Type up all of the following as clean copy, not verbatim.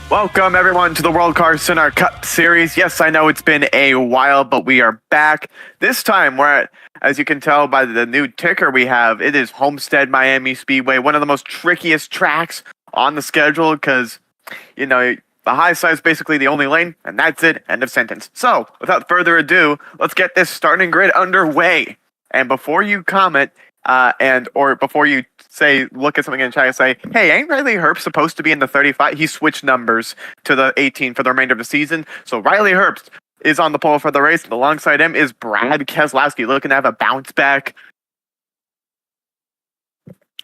Welcome everyone to the WorldCAR CINAR Cup Series. Yes, I know it's been a while, but we are back. This time we're at, as you can tell by the new ticker we have, it is Homestead Miami Speedway, one of the most trickiest tracks on the schedule because, you know, the high side is basically the only lane, and that's it, end of sentence. So, without further ado, let's get this starting grid underway. And before you comment, or before you look at something in chat and say, hey, ain't Riley Herbst supposed to be in the 35? He switched numbers to the 18 for the remainder of the season. So Riley Herbst is on the pole for the race, and alongside him is Brad Keselowski looking to have a bounce back.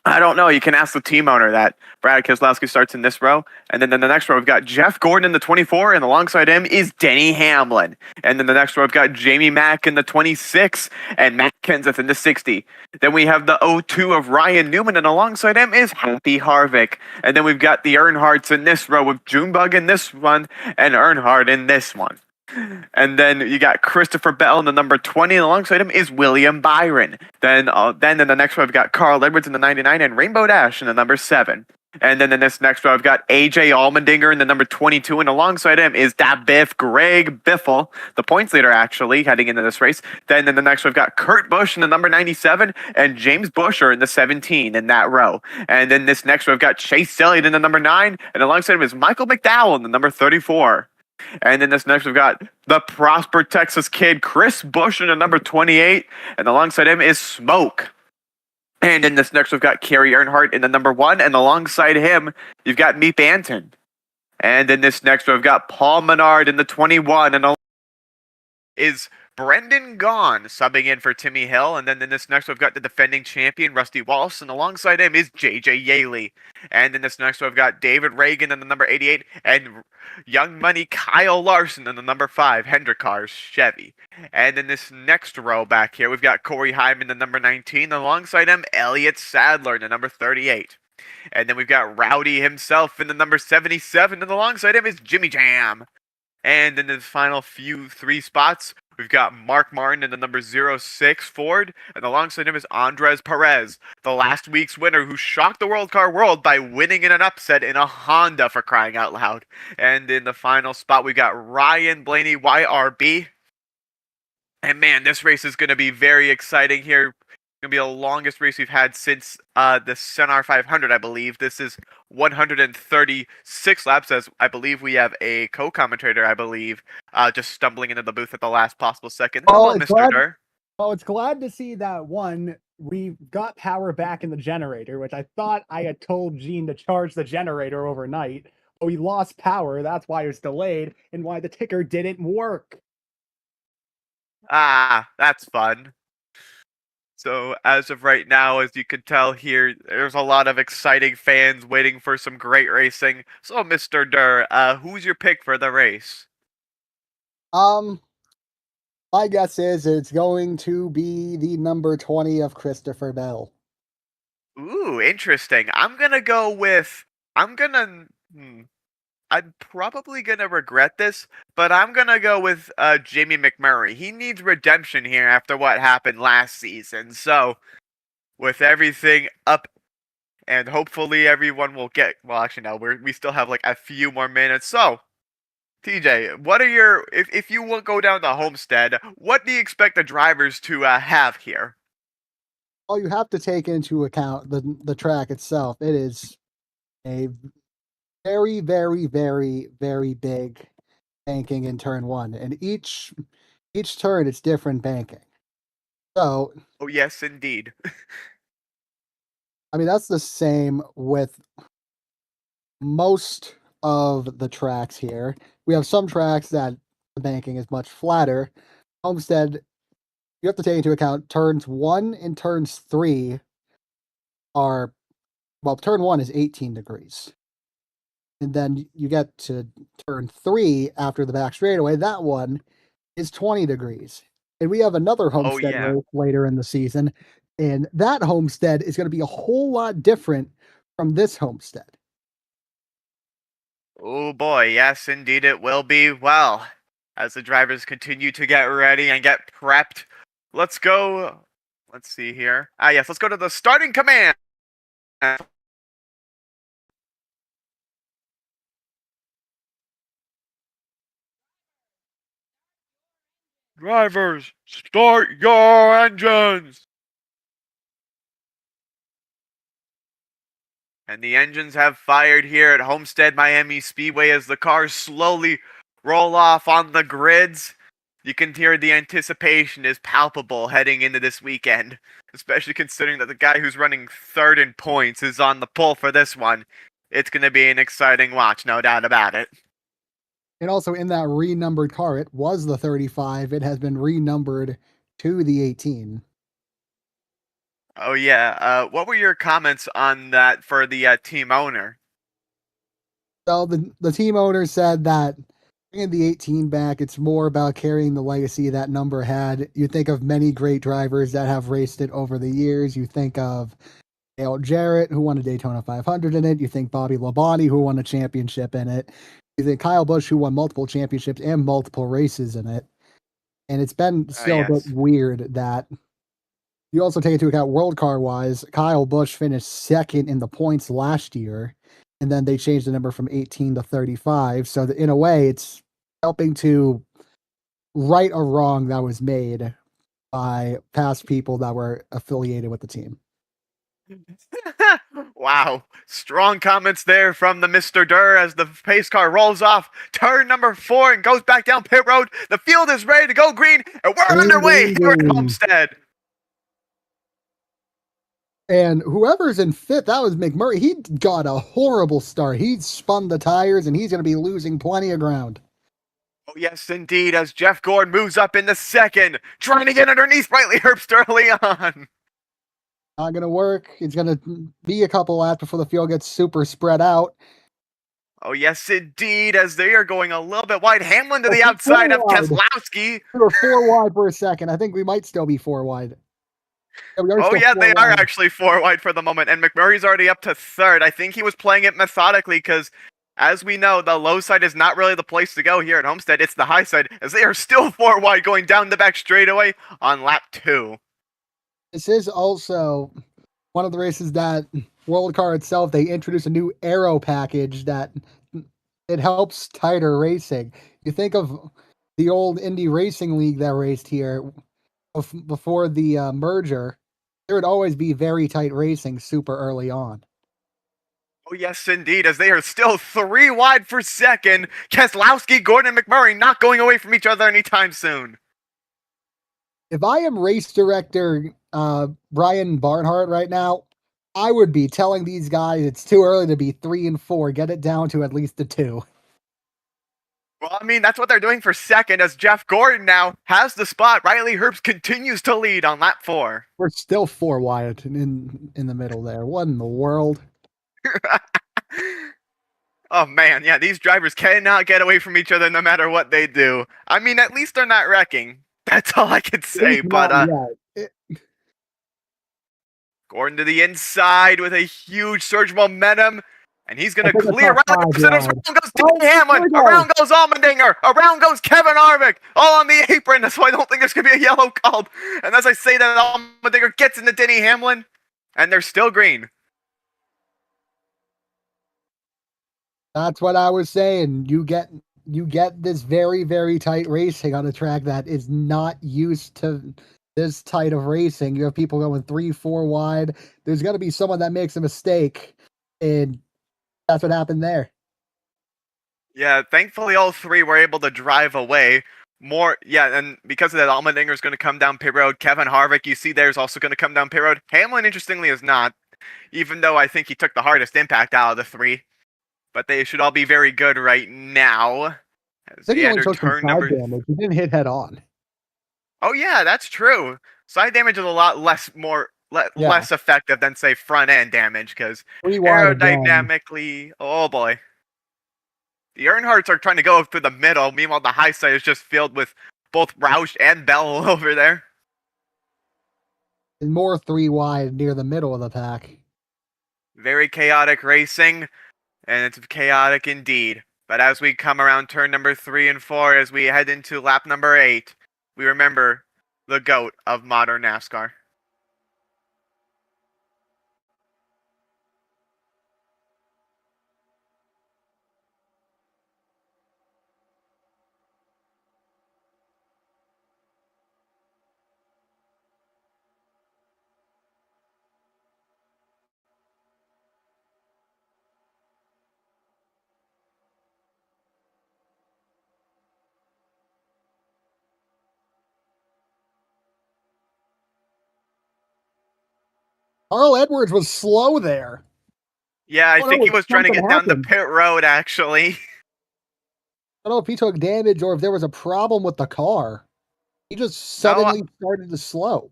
I don't know. You can ask the team owner that. Brad Keselowski starts in this row. And then in the next row, we've got Jeff Gordon in the 24. And alongside him is Denny Hamlin. And then the next row, we've got Jamie Mack in the 26. And Matt Kenseth in the 60. Then we have the 02 of Ryan Newman. And alongside him is Happy Harvick. And then we've got the Earnhardts in this row with Junebug in this one. And Earnhardt in this one. And then you got Christopher Bell in the number 20, and alongside him is William Byron. Then in the next row, we've got Carl Edwards in the 99 and Rainbow Dash in the number 7. And then in this next row, I've got AJ Allmendinger in the number 22, and alongside him is that Biff, Greg Biffle, the points leader actually, heading into this race. Then in the next row, we've got Kurt Busch in the number 97 and James Buescher in the 17 in that row. And then this next row, we've got Chase Elliott in the number 9, and alongside him is Michael McDowell in the number 34. And in this next, we've got the Prosper, Texas kid, Chris Busch in the number 28. And alongside him is Smoke. And in this next, we've got Kerry Earnhardt in the number 1. And alongside him, you've got Meep Anton. And in this next, we've got Paul Menard in the 21. And is Brendan Gaughan subbing in for Timmy Hill. And then in this next, we've got the defending champion, Rusty Walsh. And alongside him is JJ Yaley. And in this next, we've got David Reagan in the number 88. And Young Money Kyle Larson in the number 5, Hendrick Cars, Chevy. And in this next row back here, we've got Corey Hyman, the number 19. Alongside him, Elliott Sadler in the number 38. And then we've got Rowdy himself in the number 77. And alongside him is Jimmy Jam. And in the final three spots, we've got Mark Martin in the number 06 Ford, and alongside him is Andres Perez, the last week's winner who shocked the WorldCAR world by winning in an upset in a Honda, for crying out loud. And in the final spot, we've got Ryan Blaney YRB. And man, this race is going to be very exciting here. It's going to be the longest race we've had since the CINAR 500, I believe. This is 136 laps, as I believe we have a co-commentator, I believe, just stumbling into the booth at the last possible second. Hello, Mr. Durr. Oh, it's glad to see that we got power back in the generator, which I thought I had told Gene to charge the generator overnight. But we lost power, that's why it was delayed, and why the ticker didn't work. Ah, that's fun. So, as of right now, as you can tell here, there's a lot of exciting fans waiting for some great racing. So, Mr. Durr, who's your pick for the race? My guess is it's going to be the number 20 of Christopher Bell. Ooh, interesting. I'm probably gonna regret this, but I'm gonna go with Jamie McMurray. He needs redemption here after what happened last season. So, with everything up, and hopefully everyone will get. Well, actually, no, we still have like a few more minutes. So, TJ, what are your if you will go down to Homestead, what do you expect the drivers to have here? Well, you have to take into account the track itself. It is a very, very, very, very big banking in turn 1, and each turn it's different banking. So, oh yes, indeed. I mean, that's the same with most of the tracks here. We have some tracks that the banking is much flatter. Homestead, you have to take into account turns 1 and turns 3 are, well, turn 1 is 18 degrees. And then you get to turn 3 after the back straightaway. That one is 20 degrees. And we have another Homestead race later in the season. And that Homestead is going to be a whole lot different from this Homestead. Oh boy, yes, indeed it will be. Well, as the drivers continue to get ready and get prepped, let's go. Let's see here. Yes, let's go to the starting command. Drivers, start your engines! And the engines have fired here at Homestead Miami Speedway as the cars slowly roll off on the grids. You can hear the anticipation is palpable heading into this weekend, especially considering that the guy who's running third in points is on the pole for this one. It's going to be an exciting watch, no doubt about it. And also in that renumbered car, it was the 35. It has been renumbered to the 18. Oh yeah, what were your comments on that for the team owner? So the team owner said that bringing the 18 back, it's more about carrying the legacy that number had. You think of many great drivers that have raced it over the years. You think of Dale Jarrett, who won a Daytona 500 in it. You think Bobby Labonte, who won a championship in it. You think Kyle Busch, who won multiple championships and multiple races in it. And it's been still a bit Yes. weird that you also take into account World Car wise, Kyle Busch finished second in the points last year, and then they changed the number from 18 to 35. So in a way, it's helping to right a wrong that was made by past people that were affiliated with the team. Wow. Strong comments there from the Mr. Durr as the pace car rolls off turn number 4 and goes back down pit road. The field is ready to go green, and we're Green, underway green, here at green. Homestead. And whoever's in fifth, that was McMurray. He got a horrible start. He spun the tires, and he's going to be losing plenty of ground. Oh, yes, indeed, as Jeff Gordon moves up in the second, trying to get underneath Riley Herbst early on. Not going to work. It's going to be a couple laps before the field gets super spread out. Oh, yes, indeed, as they are going a little bit wide. Hamlin to the outside of Keselowski. We were 4 wide for a second. I think we might still be 4 wide. Yeah, they are actually 4 wide for the moment, and McMurray's already up to third. I think he was playing it methodically because, as we know, the low side is not really the place to go here at Homestead. It's the high side, as they are still 4 wide going down the back straightaway on lap 2. This is also one of the races that World Car itself, they introduced a new aero package that it helps tighter racing. You think of the old Indy Racing League that raced here before the merger, there would always be very tight racing super early on. Oh, yes, indeed, as they are still 3 wide for second. Keselowski, Gordon, and McMurray not going away from each other anytime soon. If I am race director Brian Barnhart right now, I would be telling these guys it's too early to be 3 and 4. Get it down to at least a 2. Well, I mean, that's what they're doing for second, as Jeff Gordon now has the spot. Riley Herbst continues to lead on lap 4. We're still 4 wide in the middle there. What in the world? Oh man, yeah, these drivers cannot get away from each other no matter what they do. I mean, at least they're not wrecking. That's all I can say, but Gordon to the inside with a huge surge of momentum, and he's going to clear around. Around goes Danny Hamlin, around goes Allmendinger, around goes Kevin Harvick, all on the apron, so I don't think there's going to be a yellow called. And as I say that, Allmendinger gets into Denny Hamlin, and they're still green. That's what I was saying. You get this very, very tight racing on a track that is not used to this tight of racing. You have people going 3, 4 wide. There's going to be someone that makes a mistake, and that's what happened there. Yeah, thankfully all 3 were able to drive away. And because of that, Allmendinger is going to come down pit road. Kevin Harvick, you see there, is also going to come down pit road. Hamlin, interestingly, is not, even though I think he took the hardest impact out of the 3. But they should all be very good right now. As he only took some side damage. He didn't hit head on. Oh yeah, that's true. Side damage is a lot less effective than, say, front end damage, because aerodynamically, oh boy. The Earnhardts are trying to go through the middle, meanwhile the high side is just filled with both Roush and Bell over there. And more 3 wide near the middle of the pack. Very chaotic racing, and it's chaotic indeed. But as we come around turn number 3 and 4, as we head into lap number 8, we remember the GOAT of modern NASCAR. Carl Edwards was slow there. Yeah, I I don't know think he if was trying to something get down the happened. pit road, actually. I don't know if he took damage or if there was a problem with the car. He just No, suddenly started to slow.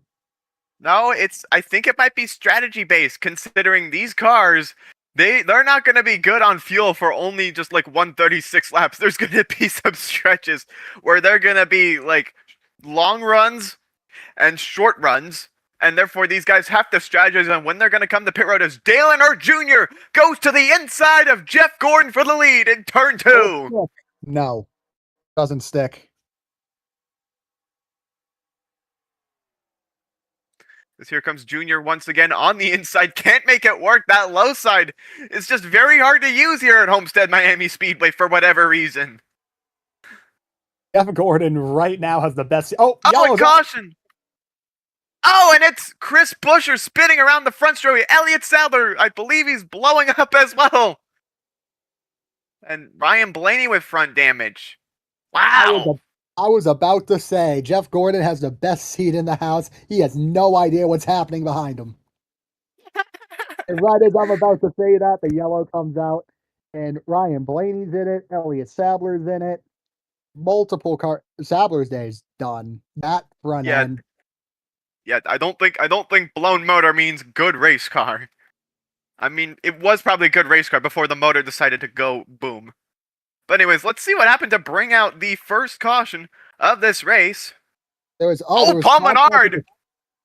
no, I think it might be strategy based, considering these cars, they're not gonna be good on fuel for only just like 136 laps. There's gonna be some stretches where they're gonna be like long runs and short runs, and therefore these guys have to strategize on when they're gonna come to pit road as Dale Earnhardt Jr. goes to the inside of Jeff Gordon for the lead in turn two. No, doesn't stick. As here comes Junior once again on the inside. Can't make it work. That low side is just very hard to use here at Homestead Miami Speedway for whatever reason. Jeff Gordon right now has the best. Oh, Oh, and yellow's out. caution. Oh, and it's Chris Buescher spinning around the front straightaway. Elliott Sadler, I believe he's blowing up as well. And Ryan Blaney with front damage. Wow. I was about to say, Jeff Gordon has the best seat in the house. He has no idea what's happening behind him. And right as I'm about to say that, the yellow comes out, and Ryan Blaney's in it. Elliott Sadler's in it. Multiple car. Sadler's day's done. That front Yeah. end. Yeah, I don't think blown motor means good race car. I mean, it was probably a good race car before the motor decided to go boom. But anyways, let's see what happened to bring out the first caution of this race. There was Oh, Paul Menard!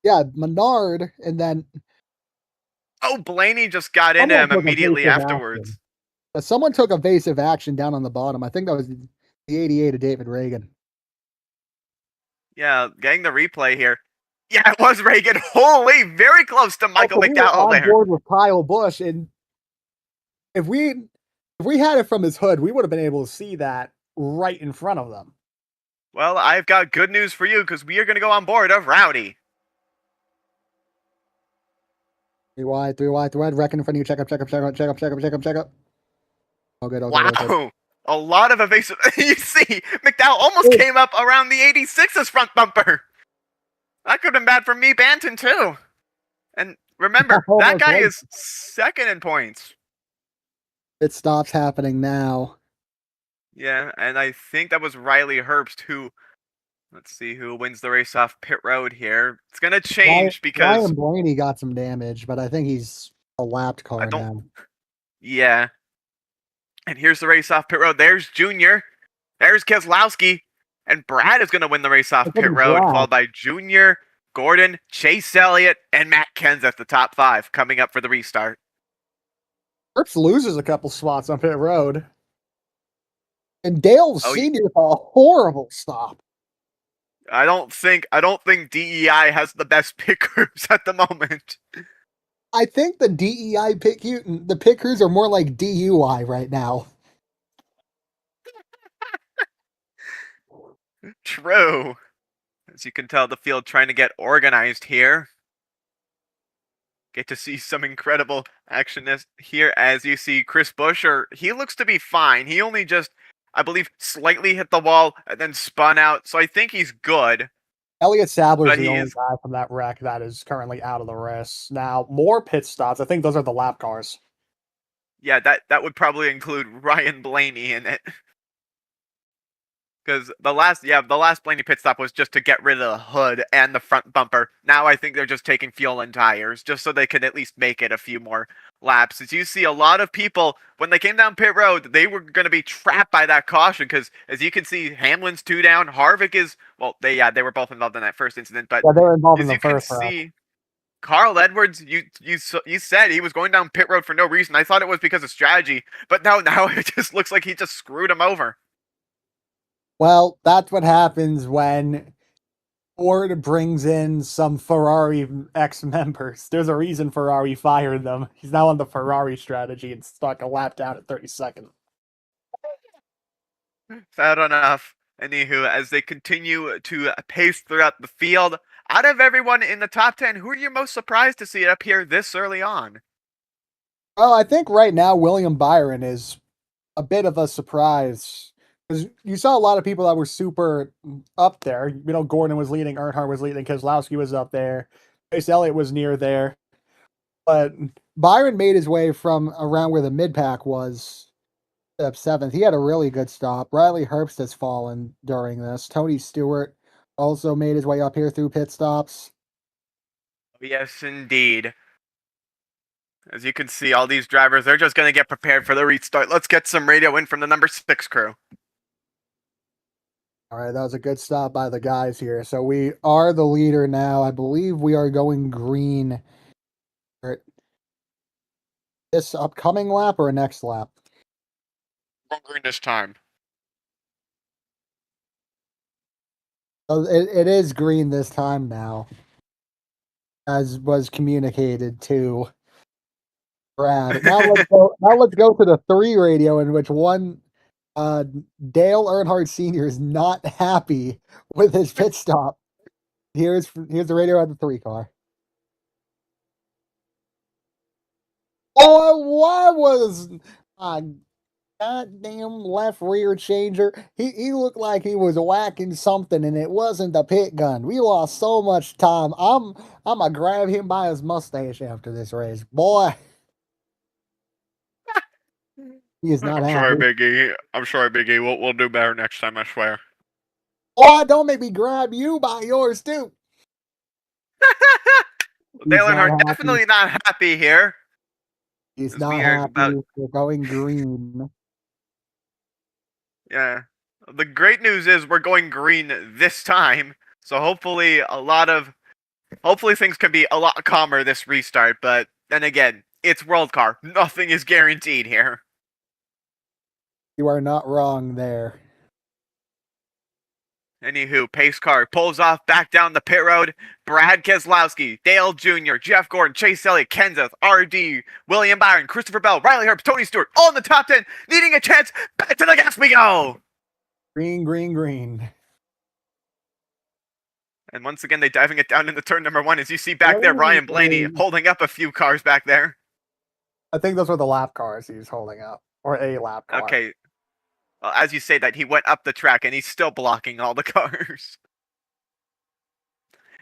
Yeah, Menard, and then Oh, Blaney just got into him immediately afterwards. Someone took evasive action down on the bottom. I think that was the 88 of David Reagan. Yeah, getting the replay here. Yeah, it was Reagan. Holy, very close to Michael McDowell there. On board with Kyle Busch, and if we had it from his hood, we would have been able to see that right in front of them. Well, I've got good news for you because we are going to go on board of Rowdy. 3 wide, reckon in front of you. Check up. Oh, good. Wow. A lot of evasive. You see, McDowell almost came up around the 86's front bumper. That could have been bad for me, Banton, too. And remember, that guy is second in points. It stops happening now. Yeah, and I think that was Riley Herbst who, let's see who wins the race off pit road here. It's going to change because Ryan Blaney got some damage, but I think he's a lapped car now. Yeah. And here's the race off pit road. There's Junior. There's Keselowski. And Brad is going to win the race off pit road, followed by Junior, Gordon, Chase Elliott, and Matt Kenseth, the top five, coming up for the restart. Herbst loses a couple spots on pit road. And Dale Sr. a horrible stop. I don't think DEI has the best pit crews at the moment. I think the DEI the pit crews are more like DUI right now. True. As you can tell, the field trying to get organized here. Get to see some incredible action here as you see Chris Buescher. He looks to be fine. He only just, I believe, slightly hit the wall and then spun out. So I think he's good. Elliott Sadler is the only guy from that wreck that is currently out of the race. Now, more pit stops. I think those are the lap cars. Yeah, that would probably include Ryan Blaney in it. Because the last Blaney pit stop was just to get rid of the hood and the front bumper. Now I think they're just taking fuel and tires, just so they can at least make it a few more laps. As you see, a lot of people, when they came down pit road, they were going to be trapped by that caution, because as you can see, Hamlin's 2 down, Harvick is, well, they were both involved in that first incident, but yeah, they were involved in as the you can first see, Carl Edwards, you said he was going down pit road for no reason. I thought it was because of strategy, but now it just looks like he just screwed him over. Well, that's what happens when Ford brings in some Ferrari ex-members. There's a reason Ferrari fired them. He's now on the Ferrari strategy and stuck a lap down at 32nd. Fair enough. Anywho, as they continue to pace throughout the field, out of everyone in the top 10, who are you most surprised to see up here this early on? Well, I think right now William Byron is a bit of a surprise. Because you saw a lot of people that were super up there. Gordon was leading, Earnhardt was leading, Keselowski was up there, Chase Elliott was near there. But Byron made his way from around where the mid pack was up 7th. He had a really good stop. Riley Herbst has fallen during this. Tony Stewart also made his way up here through pit stops. Yes, indeed. As you can see, all these drivers, they're just going to get prepared for the restart. Let's get some radio in from the number 6 crew. All right, that was a good stop by the guys here. So we are the leader now. I believe we are going green this upcoming lap or next lap. Going green this time. So it is green this time now, as was communicated to Brad. Now let's go. Now let's go to the 3 radio, in which one Dale Earnhardt Sr. is not happy with his pit stop. Here's the radio at the 3 car. Oh, what was a goddamn left rear changer? He looked like he was whacking something, and it wasn't the pit gun. We lost so much time. I'm gonna grab him by his mustache after this race, boy. He is not I'm happy. sorry, Biggie. I'm sorry, Biggie. We'll do better next time, I swear. Oh, don't make me grab you by yours too. Dale Earnhardt definitely not happy here. He's It's not weird happy. about- We're going green. Yeah. The great news is we're going green this time. So hopefully things can be a lot calmer this restart, but then again, it's WorldCAR. Nothing is guaranteed here. You are not wrong there. Anywho, pace car pulls off back down the pit road. Brad Keselowski, Dale Jr., Jeff Gordon, Chase Elliott, Kenseth, RD, William Byron, Christopher Bell, Riley Herbst, Tony Stewart, all in the top 10, needing a chance. Back to the gas we go! Green, green, green. And once again, they're diving it down into turn number 1. As you see back there, Ryan Blaney holding up a few cars back there. I think those were the lap cars he's holding up. Or a lap car. Okay. Well, as you say that, he went up the track and he's still blocking all the cars.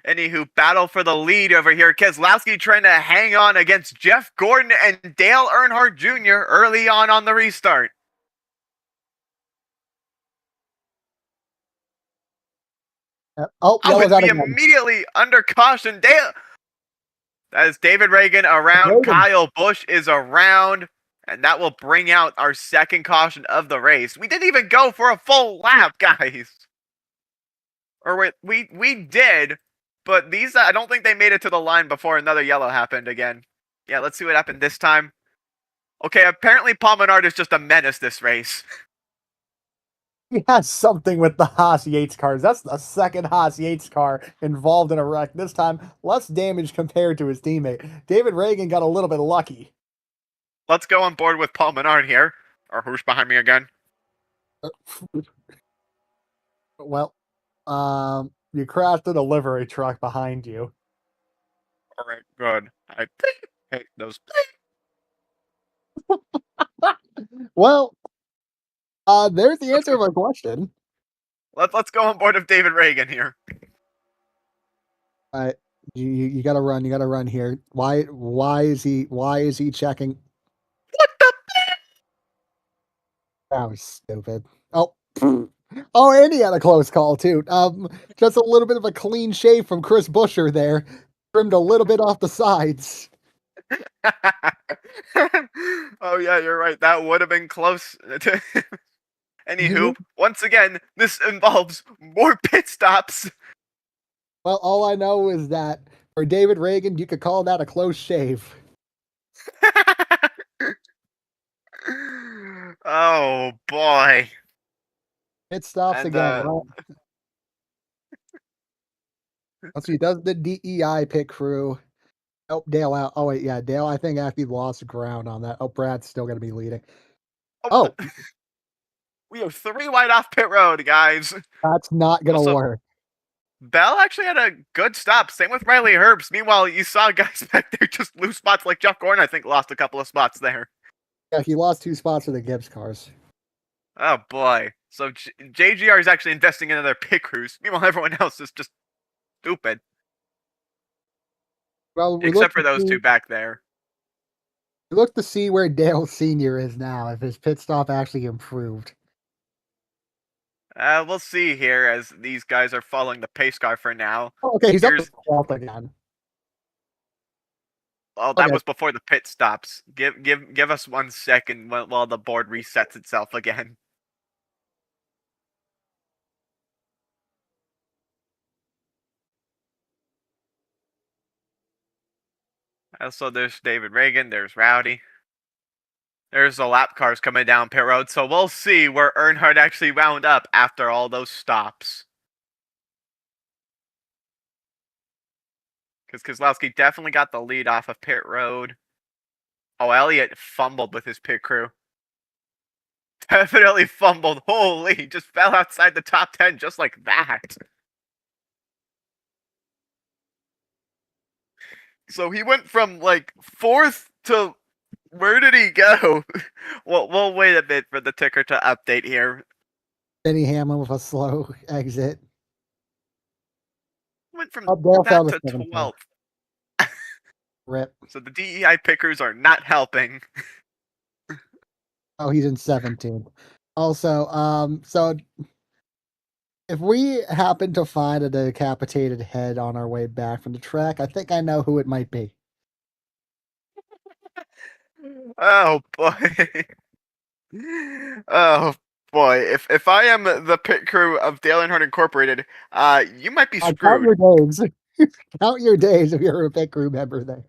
Anywho, battle for the lead over here. Keselowski trying to hang on against Jeff Gordon and Dale Earnhardt Jr. early on the restart. Oh, and out we again. immediately under caution. That is David Reagan around. Kyle Busch is around. And that will bring out our second caution of the race. We didn't even go for a full lap, guys. Or we did, but these, I don't think they made it to the line before another yellow happened again. Yeah, let's see what happened this time. Okay, apparently Paul Menard is just a menace this race. He has something with the Haas Yates cars. That's the second Haas Yates car involved in a wreck. This time, less damage compared to his teammate. David Reagan got a little bit lucky. Let's go on board with Paul Menard here. Or who's behind me again? Well, you crashed a delivery truck behind you. Alright, good. I hate those. Well, there's the answer to my question. Let's go on board with David Reagan here. You gotta run. You gotta run here. Why is he checking? What the? That was stupid. Oh, oh, and he had a close call too. Just a little bit of a clean shave from Chris Buescher there. Trimmed a little bit off the sides. Oh yeah, you're right. That would have been close. Anywho, once again, this involves more pit stops. Well, all I know is that for David Reagan, you could call that a close shave. Oh boy. It stops again. Right? Let's see, does the DEI pit crew? Oh, Dale out. Oh wait, yeah, Dale. I think actually lost ground on that. Oh, Brad's still gonna be leading. Oh, we are 3 wide off pit road, guys. That's not gonna work. Bell actually had a good stop. Same with Riley Herbst. Meanwhile, you saw guys back there just lose spots like Jeff Gordon, I think, lost a couple of spots there. Yeah, he lost 2 spots for the Gibbs cars. Oh boy. So JGR is actually investing in other pit crews. Meanwhile, everyone else is just stupid. Well, except for those 2 back there. Look to see where Dale Sr. is now, if his pit stop actually improved. We'll see here as these guys are following the pace car for now. Oh, okay, he's up Here's to 12th again. Oh, that Okay. was before the pit stops. Give us 1 second while the board resets itself again. Also, there's David Reagan. There's Rowdy. There's the lap cars coming down pit road. So we'll see where Earnhardt actually wound up after all those stops. Because Keselowski definitely got the lead off of pit road. Oh, Elliott fumbled with his pit crew. Definitely fumbled. Holy, just fell outside the top 10 just like that. So he went from like 4th to where did he go? We'll wait a bit for the ticker to update here. Denny Hamlin with a slow exit. Went from Dale fell that to to 17th. 12th. Rip. So the DEI pickers are not helping. Oh, he's in 17th. Also, so if we happen to find a decapitated head on our way back from the track, I think I know who it might be. Oh boy. Oh boy. If I am the pit crew of Dale Earnhardt Incorporated, you might be Count screwed. your days. Count your days if you're a pit crew member there.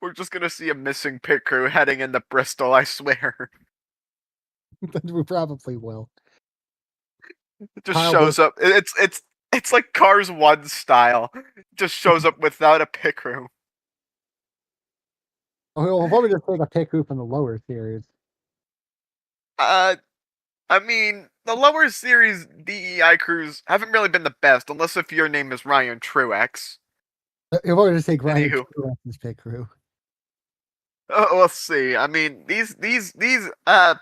We're just gonna see a missing pit crew heading into Bristol, I swear. We probably will. It just shows up. It's like Cars 1 style. It just shows up without a pit crew. We'll probably just take a pit crew from the lower series. I mean, the lower series DEI crews haven't really been the best, unless if your name is Ryan Truex. We'll probably just take Ryan Anywho. Truex's pit crew. Let's see. I mean, these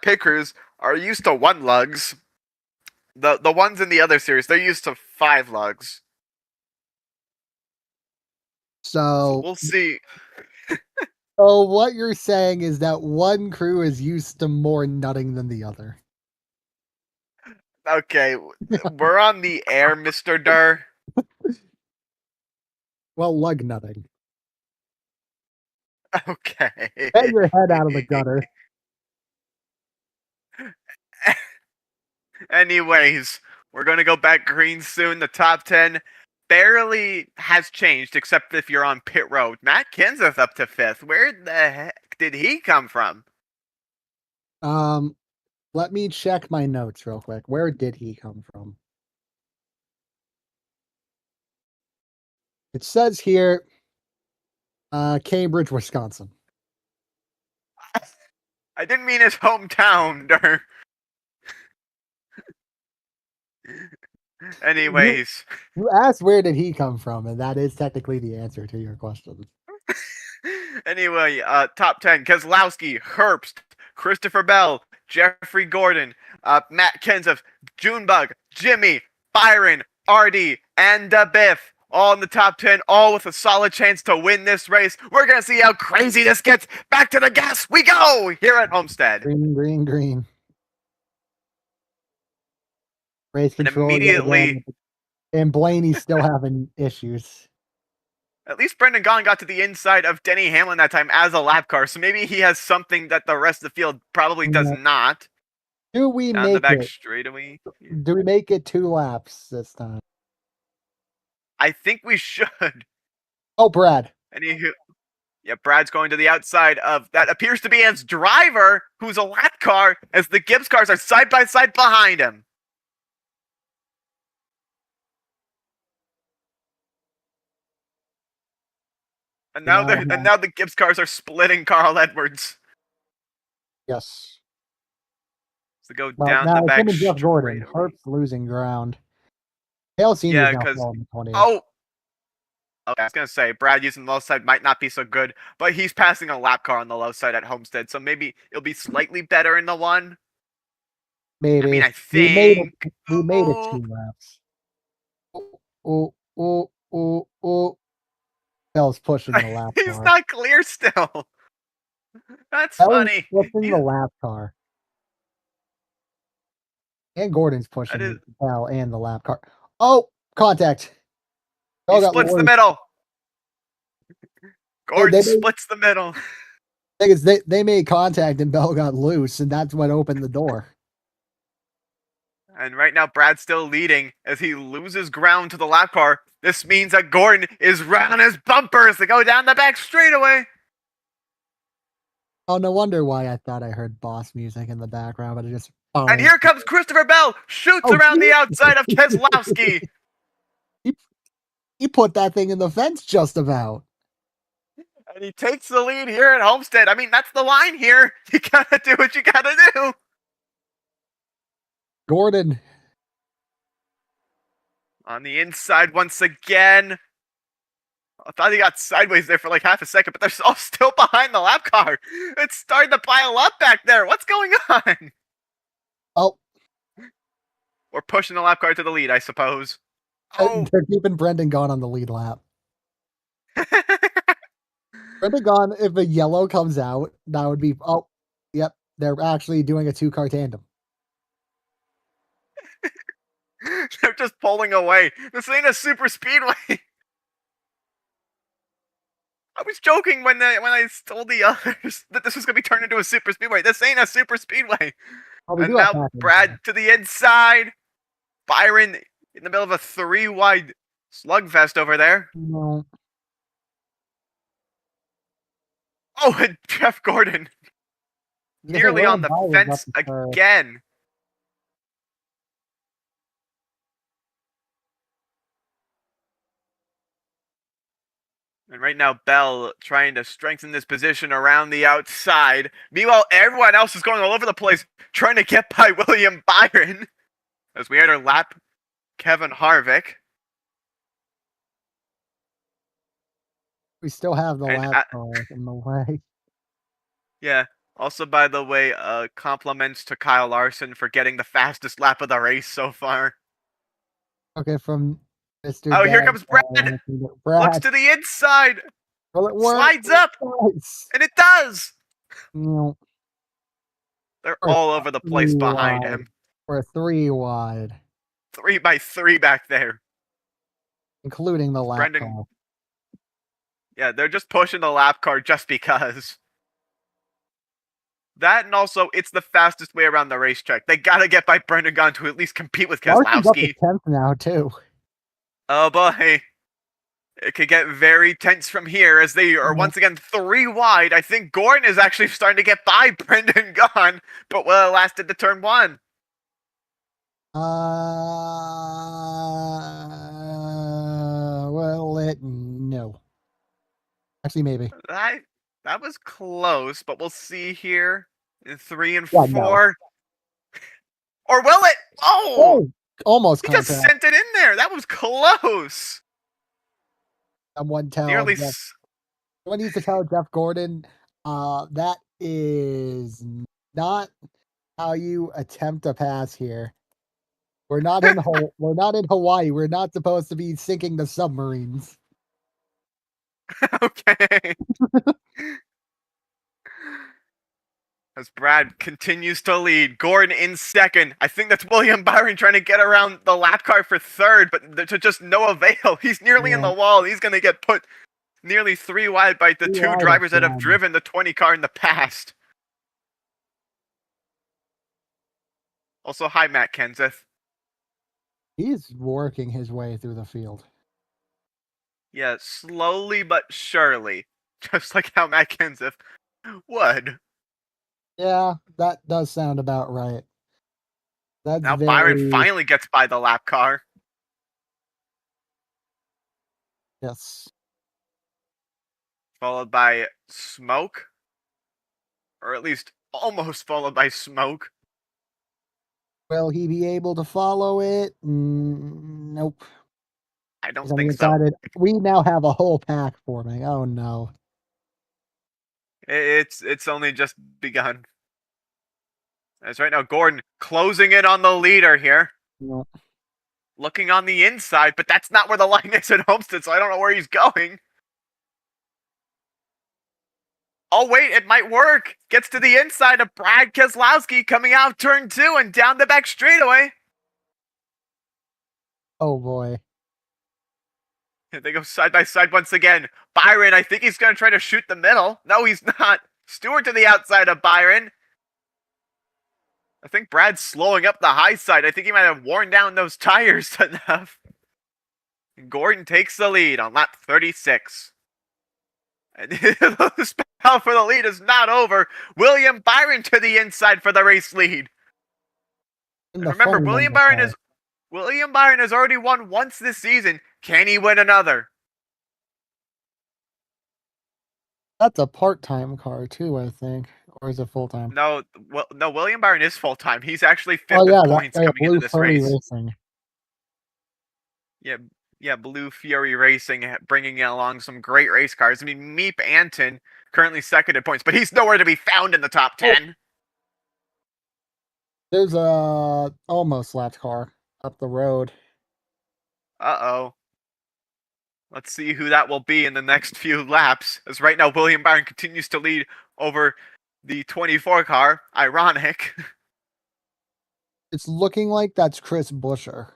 pit crews are used to 1 lugs. The ones in the other series, they're used to 5 lugs. So we'll see. So what you're saying is that one crew is used to more nutting than the other. Okay, we're on the air, Mr. Durr. Well, lug nutting. Okay. Get your head out of the gutter. Anyways, we're gonna go back green soon. The top 10 barely has changed, except if you're on pit road. Matt Kenseth up to 5th. Where the heck did he come from? Let me check my notes real quick. Where did he come from? It says here, Cambridge, Wisconsin. I didn't mean his hometown, Durr. Anyways. You asked where did he come from, and that is technically the answer to your question. Anyway, top 10. Keselowski, Herbst, Christopher Bell, Jeffrey Gordon, Matt Kenseth, Junebug, Jimmy, Byron, Artie, and Biff. All in the top 10, all with a solid chance to win this race. We're going to see how crazy this gets. Back to the gas we go here at Homestead. Green, green, green. Race And control. immediately, and Blaney's still having issues. at least Brendan Gaughan got to the inside of Denny Hamlin that time as a lap car, so maybe he has something that the rest of the field probably does not. Do we Down the make back it? straightaway. Do we make it 2 laps this time? I think we should. Oh, Brad. Anywho, yeah, Brad's going to the outside of that appears to be his driver, who's a lap car, as the Gibbs cars are side by side behind him. And now the Gibbs cars are splitting Carl Edwards. Yes. So go down the back Jeff Gordon. straightaway. Harp's losing ground. Hale Senior's Yeah, now because falling 20th. okay, I was gonna say Brad using the low side might not be so good, but he's passing a lap car on the low side at Homestead, so maybe it'll be slightly better in the one. Maybe. I mean, I We think made it 2 laps. Oh. Bell's pushing the lap He's car. not clear still. That's Bell's funny. pushing the lap car. And Gordon's That is, pushing Bell and the lap car. Oh, contact. he Bell got splits the loose. middle. Gordon They splits the middle. thing is, they made contact and Bell got loose, and that's what opened the door. And right now, Brad's still leading as he loses ground to the lap car. This means that Gordon is right on his bumpers to go down the back straightaway. Oh, no wonder why I thought I heard boss music in the background, but it just. And here comes Christopher Bell, shoots Oh, around the geez. outside of Keselowski. He put that thing in the fence just about. And he takes the lead here at Homestead. I mean, that's the line here. You gotta do what you gotta do. Gordon. On the inside once again. I thought he got sideways there for like half a second, but they're all still behind the lap car. It's starting to pile up back there. What's going on? Oh, We're pushing the lap car to the lead, I suppose. Oh. they're keeping Brendan Gaughan on the lead lap. Brendan Gaughan, if a yellow comes out, that would be. Oh, yep. They're actually doing a 2-car tandem. They're just pulling away. This ain't a super speedway. I was joking when I told the others that this was going to be turned into a super speedway. This ain't a super speedway. Oh, we And do have now Patrick. Brad to the inside. Byron in the middle of a 3-wide slugfest over there. No. Oh, and Jeff Gordon nearly on the fence again. And right now, Bell trying to strengthen this position around the outside. Meanwhile, everyone else is going all over the place, trying to get by William Byron. As we enter lap Kevin Harvick. We still have the lap car in the way. Yeah. Also, by the way, compliments to Kyle Larson for getting the fastest lap of the race so far. Okay, from Mr. Oh, here comes Brad. Looks to the inside. Will it work? Slides up. And it does. No. They're all over the place behind him. We're 3 wide. 3 by 3 back there. Including the lap car. Yeah, they're just pushing the lap car just because. That and also, it's the fastest way around the racetrack. They gotta get by Brendan Gaughan to at least compete with Keselowski. 10th now, too. Oh boy. It could get very tense from here as they are once again 3 wide. I think Gordon is actually starting to get by Brendan Gaughan, but will it last into turn 1? Well, no. Actually, maybe. That was close, but we'll see here in 3 and 4. No. Or will it? Oh! Almost. He just sent it in there. That was close. Someone tell. Nearly. Someone needs to tell Jeff Gordon. That is not how you attempt a pass here. We're not in we're not in Hawaii. We're not supposed to be sinking the submarines. Okay. As Brad continues to lead, Gordon in second. I think that's William Byron trying to get around the lap car for third, but to just no avail. He's nearly in the wall. He's going to get put nearly 3 wide by the 2 drivers that have driven the 20 car in the past. Also, hi, Matt Kenseth. He's working his way through the field. Yeah, slowly but surely. Just like how Matt Kenseth would. Yeah, that does sound about right. That's now Byron finally gets by the lap car. Yes. Followed by Smoke. Or at least almost followed by Smoke. Will he be able to follow it? Nope. I don't think so. We now have a whole pack forming. Oh no. It's only just begun. As right now, Gordon closing in on the leader here. Yep. Looking on the inside, but that's not where the line is at Homestead, so I don't know where he's going. Oh, wait, it might work. Gets to the inside of Brad Keselowski coming out turn 2 and down the back straightaway. Oh boy. They go side by side once again. Byron, I think he's going to try to shoot the middle. No, he's not. Stewart to the outside of Byron. I think Brad's slowing up the high side. I think he might have worn down those tires enough. Gordon takes the lead on lap 36. And the spell for the lead is not over. William Byron to the inside for the race lead. And remember, William Byron has already won once this season. Can he win another? That's a part-time car too, I think, or is it full-time? No, William Byron is full time. He's actually fifth Oh yeah, in points coming into this race. Racing. Yeah, Blue Fury Racing bringing along some great race cars. I mean, Meep Anton currently second in points, but he's nowhere to be found in the top 10. There's a almost lapped car up the road. Uh-oh. Let's see who that will be in the next few laps. As right now, William Byron continues to lead over the 24 car. Ironic. It's looking like that's Chris Buescher.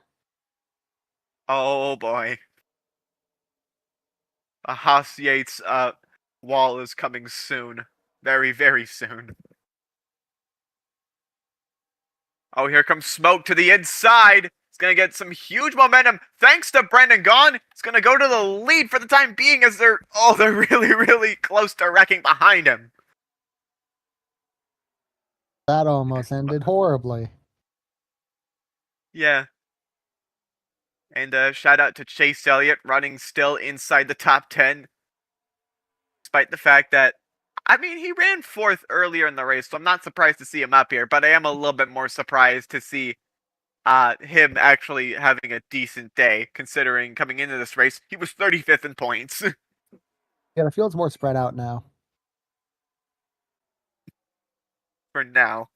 Oh boy. A Haas Yates wall is coming soon. Very, very soon. Oh, here comes Smoke to the inside. He's going to get some huge momentum thanks to Brendan Gaughan. He's going to go to the lead for the time being as they're really, really close to wrecking behind him. That almost ended horribly. Yeah. And shout out to Chase Elliott running still inside the top 10. Despite the fact that, I mean, he ran 4th earlier in the race, so I'm not surprised to see him up here. But I am a little bit more surprised to see him actually having a decent day, considering coming into this race, he was 35th in points. Yeah, the field's more spread out now. For now.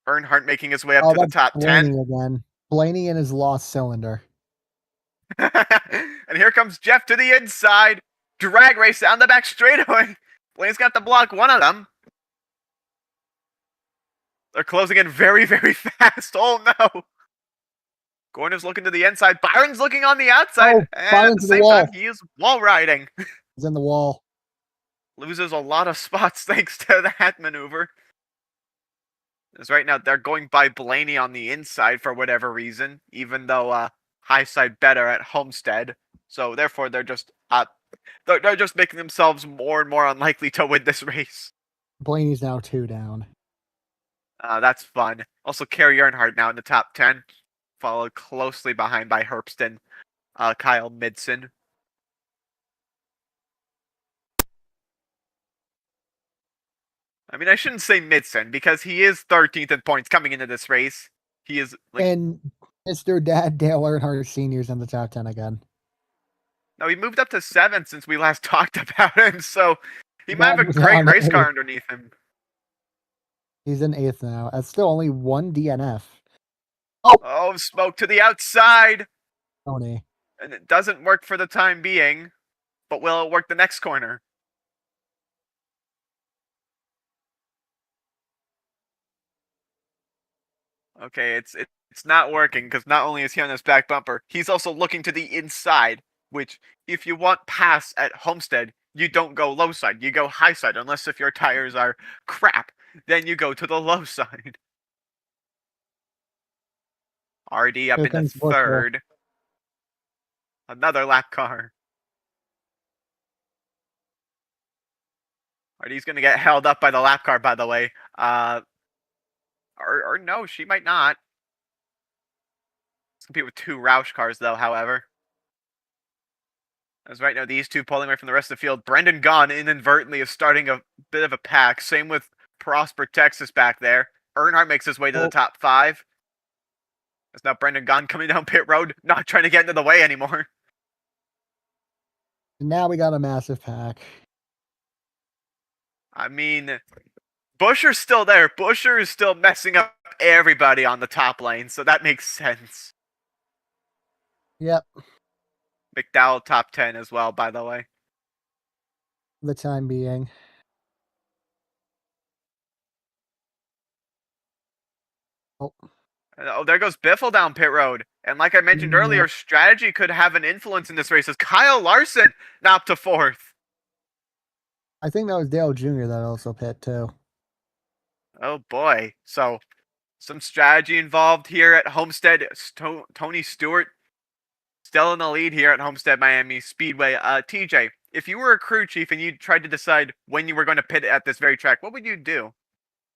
Earnhardt making his way up to the top 10. Again. Blaney in his lost cylinder. And here comes Jeff to the inside. Drag race down the back straightaway. Blaney's got to block one of them. They're closing in very, very fast. Oh no. Gordon is looking to the inside. Byron's looking on the outside. Oh, and Byron's at the same time, he is wall riding. He's in the wall. Loses a lot of spots thanks to that maneuver. As right now, they're going by Blaney on the inside for whatever reason, even though high side better at Homestead. So therefore, they're just making themselves more and more unlikely to win this race. Blaney's now 2 down. That's fun. Also, Kerry Earnhardt now in the top 10, followed closely behind by Herbston, Kyle Midson. I mean, I shouldn't say Midson because he is 13th in points coming into this race. He is and Mr. Dad Dale Earnhardt Sr.'s in the top 10 again. No, he moved up to 7th since we last talked about him, so he might have a great race car underneath him. He's in 8th now. That's still only 1 DNF. Oh, Smoke to the outside. Tony. And it doesn't work for the time being, but will it work the next corner? Okay, it's not working because not only is he on his back bumper, he's also looking to the inside, which if you want pass at Homestead, you don't go low side, you go high side, unless if your tires are crap, then you go to the low side. RD up in the 3rd. Another lap car. RD's going to get held up by the lap car, by the way. Or no, she might not. Let's compete with 2 Roush cars, though, however. As right now, these two pulling away from the rest of the field. Brendan Gaughan inadvertently is starting a bit of a pack. Same with Prosper, Texas back there. Earnhardt makes his way to the top 5. There's now Brendan Gaughan coming down pit road, not trying to get into the way anymore. Now we got a massive pack. I mean, Buescher's still there. Buescher is still messing up everybody on the top lane, so that makes sense. Yep. McDowell top 10 as well, by the way. For the time being. Oh, there goes Biffle down pit road. And like I mentioned earlier, strategy could have an influence in this race as Kyle Larson now up to 4th. I think that was Dale Jr. that also pit too. Oh boy. So some strategy involved here at Homestead. Tony Stewart still in the lead here at Homestead Miami Speedway. TJ, if you were a crew chief and you tried to decide when you were going to pit at this very track, what would you do?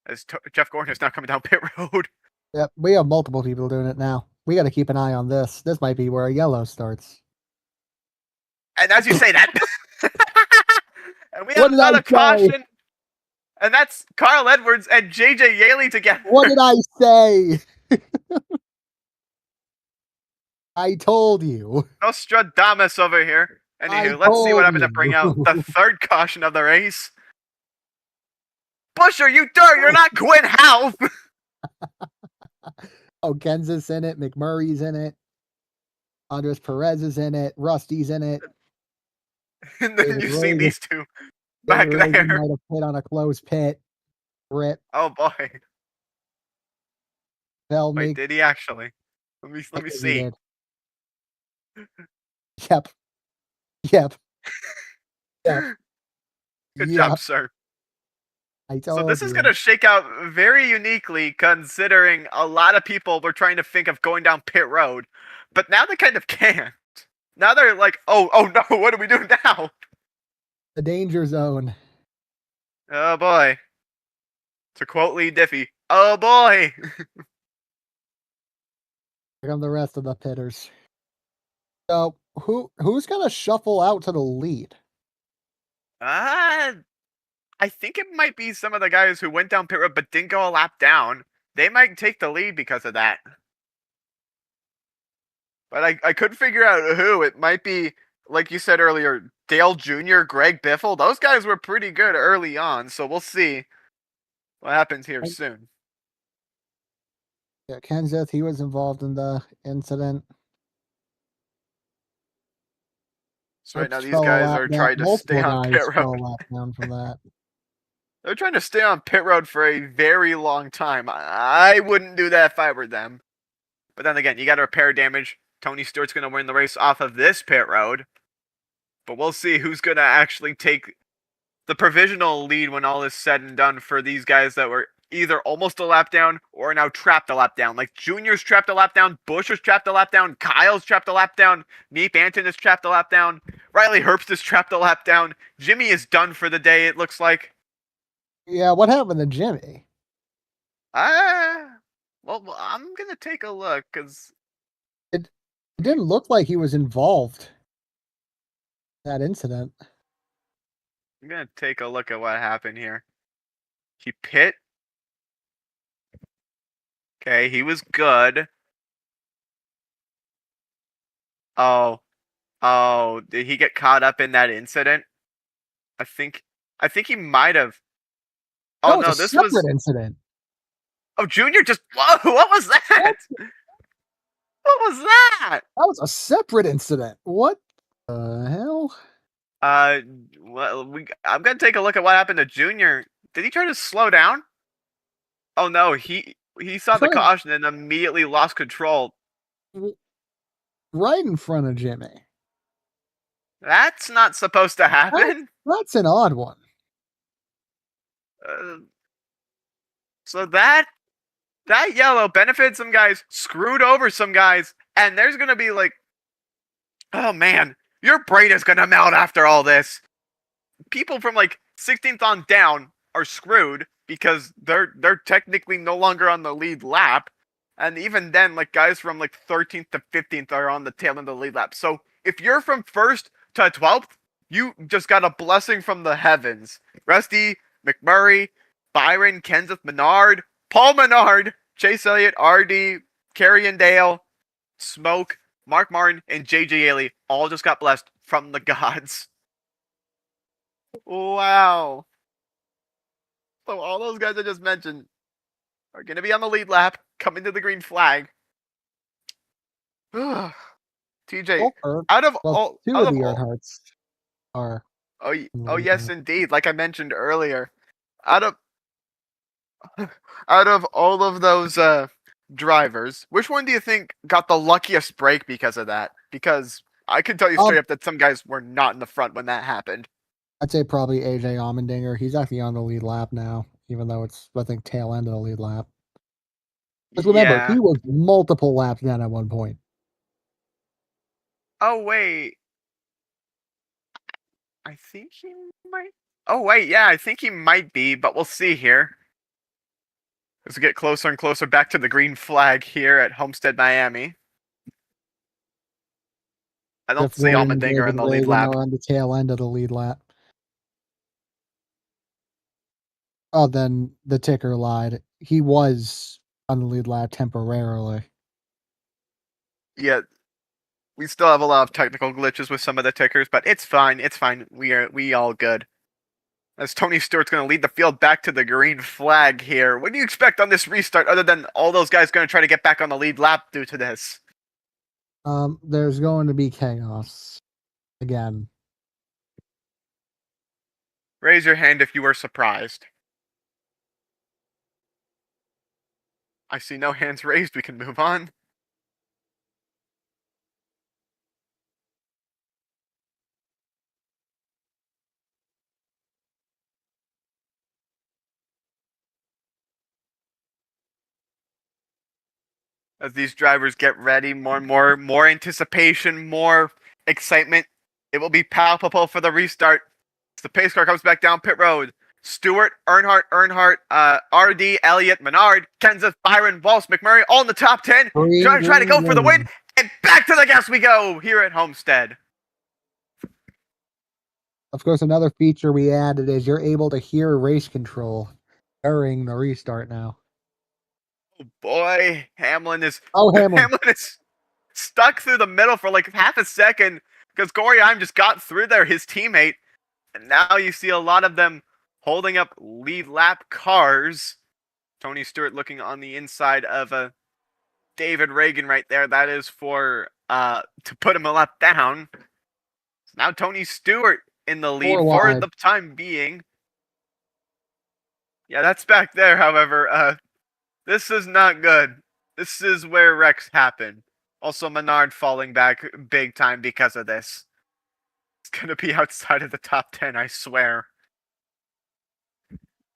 As Jeff Gordon is now coming down pit road. Yep, we have multiple people doing it now. We got to keep an eye on this. This might be where a yellow starts. And as you say that, and we What have did I another say? caution. And that's Carl Edwards and JJ Yaley together. What did I say? I told you. Nostradamus over here. Anywho, I let's see what told happens to you. bring out the 3rd caution of the race. Busher, you dirt! You're not Quinn Half! Oh, Kenseth's in it. McMurray's in it. Andres Perez is in it. Rusty's in it. And then David you see Rose- these two back David Rose there. might have pit on a closed pit. Rip. Oh boy. Tell Wait, me. did he actually? Let me I think he see. did. Yep. Yep. Yep. Good Yep. job, sir. I told So this is you. going to shake out very uniquely considering a lot of people were trying to think of going down pit road, but now they kind of can't. Now they're like, oh no, what do we do now? The danger zone. Oh boy. To quote Lee Diffie, oh boy. Here come the rest of the pitters. So who's gonna shuffle out to the lead? I think it might be some of the guys who went down pit road but didn't go a lap down. They might take the lead because of that. But I couldn't figure out who. It might be, like you said earlier, Dale Jr., Greg Biffle. Those guys were pretty good early on, so we'll see what happens here soon. Yeah, Kenseth, he was involved in the incident. So right now these Fell a guys lap are down. trying to stay Multiple on guys pit fell road. a lap down from that. They're trying to stay on pit road for a very long time. I wouldn't do that if I were them. But then again, you got to repair damage. Tony Stewart's going to win the race off of this pit road. But we'll see who's going to actually take the provisional lead when all is said and done for these guys that were either almost a lap down or now trapped a lap down. Like Junior's trapped a lap down, Busher's trapped a lap down, Kyle's trapped a lap down, Neep Anton is trapped a lap down, Riley Herbst is trapped a lap down, Jimmy is done for the day, it looks like. Yeah, what happened to Jimmy? Well, I'm going to take a look because It didn't look like he was involved in that incident. I'm going to take a look at what happened here. He pit. Okay, he was good. Oh, did he get caught up in that incident? I think he might have. Oh That was no, a this separate was. incident. Oh, Junior just. Whoa! What was that? What was that? That was a separate incident. What the hell? Well, I'm gonna take a look at what happened to Junior. Did he try to slow down? Oh no, he saw the caution and immediately lost control. Right in front of Jimmy. That's not supposed to happen. That's an odd one. So that yellow benefited some guys, screwed over some guys, and there's gonna be like, oh man, your brain is gonna melt after all this. People from like 16th on down are screwed because they're technically no longer on the lead lap, and even then, like guys from like 13th to 15th are on the tail end of the lead lap. So if you're from 1st to 12th, you just got a blessing from the heavens. Rusty, McMurray, Byron, Kenseth, Menard, Paul Menard, Chase Elliott, RD, Carrie Dale, Smoke, Mark Martin, and JJ Yaley all just got blessed from the gods. Wow. So all those guys I just mentioned are going to be on the lead lap, coming to the green flag. TJ, out of all... Two of the Earnhardts are... Oh yes, indeed. Like I mentioned earlier, out of all of those drivers, which one do you think got the luckiest break because of that? Because I can tell you straight up that some guys were not in the front when that happened. I'd say probably AJ Allmendinger. He's actually on the lead lap now, even though it's, I think, tail end of the lead lap. Just remember, Yeah. he was multiple laps down at one point. Oh wait. I think he might. Oh wait, yeah, I think he might be, but we'll see here. As we get closer and closer back to the green flag here at Homestead, Miami. I don't Jeff see Gordon, Allmendinger in David the lead Reagan lap. are on the tail end of the lead lap. Oh, then the ticker lied. He was on the lead lap temporarily. Yeah, we still have a lot of technical glitches with some of the tickers, but it's fine. It's fine. We all good. As Tony Stewart's going to lead the field back to the green flag here. What do you expect on this restart other than all those guys going to try to get back on the lead lap due to this? There's going to be chaos again. Raise your hand if you were surprised. I see no hands raised. We can move on. As these drivers get ready, more and more anticipation, more excitement. It will be palpable for the restart. As the pace car comes back down pit road. Stewart, Earnhardt, RD, Elliott, Menard, Kenseth, Byron, Walsh, McMurray, all in the top 10. Trying to go for the win. And back to the gas we go here at Homestead. Of course, another feature we added is you're able to hear race control during the restart now. Oh boy, Hamlin is Hamlin is stuck through the middle for like half a second because Corey Heim just got through there, his teammate. And now you see a lot of them holding up lead lap cars. Tony Stewart looking on the inside of David Reagan right there. That is for to put him a lap down. So now Tony Stewart in the lead for the time being. Yeah, that's back there, however. This is not good. This is where wrecks happen. Also, Menard falling back big time because of this. It's going to be outside of the top 10, I swear.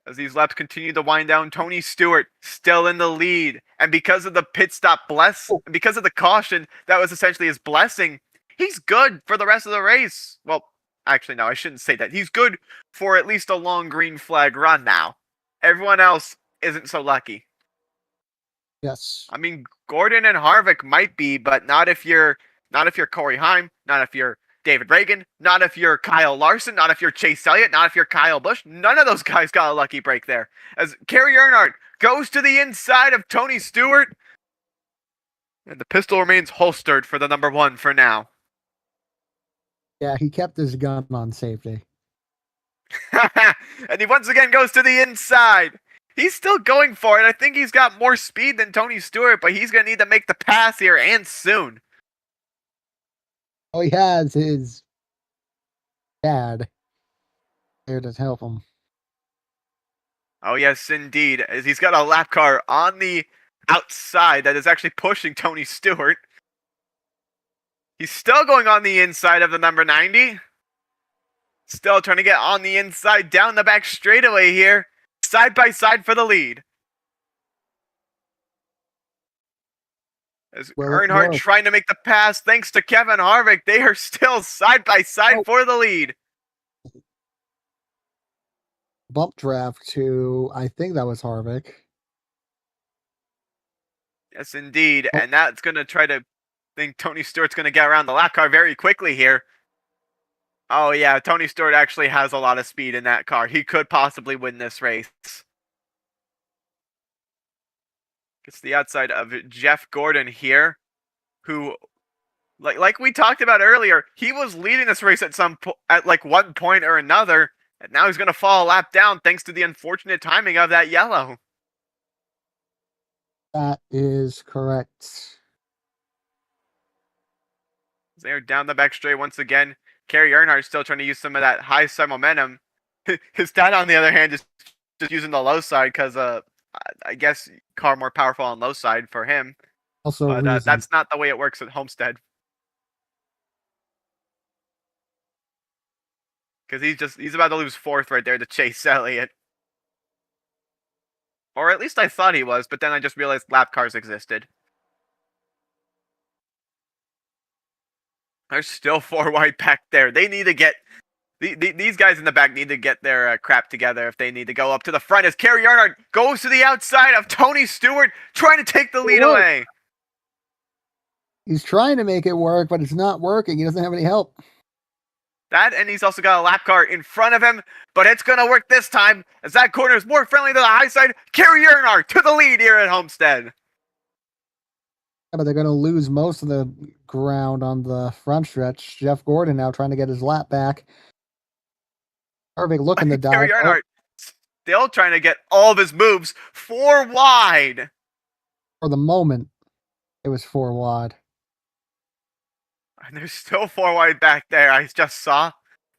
As these laps continue to wind down, Tony Stewart still in the lead. And because of the pit stop because of the caution, that was essentially his blessing. He's good for the rest of the race. Well, actually, no, I shouldn't say that. He's good for at least a long green flag run now. Everyone else isn't so lucky. Yes. I mean, Gordon and Harvick might be, but not if you're Corey Heim, not if you're David Reagan, not if you're Kyle Larson, not if you're Chase Elliott, not if you're Kyle Busch. None of those guys got a lucky break there. As Kerry Earnhardt goes to the inside of Tony Stewart, and the pistol remains holstered for the number 1 for now. Yeah, he kept his gun on safety. And he once again goes to the inside. He's still going for it. I think he's got more speed than Tony Stewart, but he's going to need to make the pass here and soon. All he has is dad there to help him. Oh, yes, indeed. As he's got a lap car on the outside that is actually pushing Tony Stewart. He's still going on the inside of the number 90. Still trying to get on the inside down the back straightaway here. Side by side for the lead. As Earnhardt trying to make the pass thanks to Kevin Harvick. They are still side by side for the lead. Bump draft to, I think that was Harvick. Yes, indeed. And that's going to try to think Tony Stewart's going to get around the lap car very quickly here. Oh, yeah, Tony Stewart actually has a lot of speed in that car. He could possibly win this race. Gets the outside of Jeff Gordon here, who, like we talked about earlier, he was leading this race at like one point or another, and now he's going to fall a lap down thanks to the unfortunate timing of that yellow. That is correct. They're down the back straight once again. Kerry Earnhardt still trying to use some of that high side momentum. His dad, on the other hand, is just using the low side because I guess car more powerful on low side for him, Also, but reason. that's not the way it works at Homestead. Because he's about to lose fourth right there to Chase Elliott. Or at least I thought he was, but then I just realized lap cars existed. There's still 4 wide back there. They need to get... These guys in the back need to get their crap together if they need to go up to the front as Kerry Earnhardt goes to the outside of Tony Stewart, trying to take the lead away. He's trying to make it work, but it's not working. He doesn't have any help. That, and he's also got a lap car in front of him, but it's going to work this time as that corner is more friendly to the high side. Kerry Earnhardt to the lead here at Homestead. Yeah, but they're going to lose most of the ground on the front stretch. Jeff Gordon now trying to get his lap back. Harvick looking to dive. Kerry Earnhardt still trying to get all of his moves 4 wide. For the moment, it was 4 wide. And there's still 4 wide back there. I just saw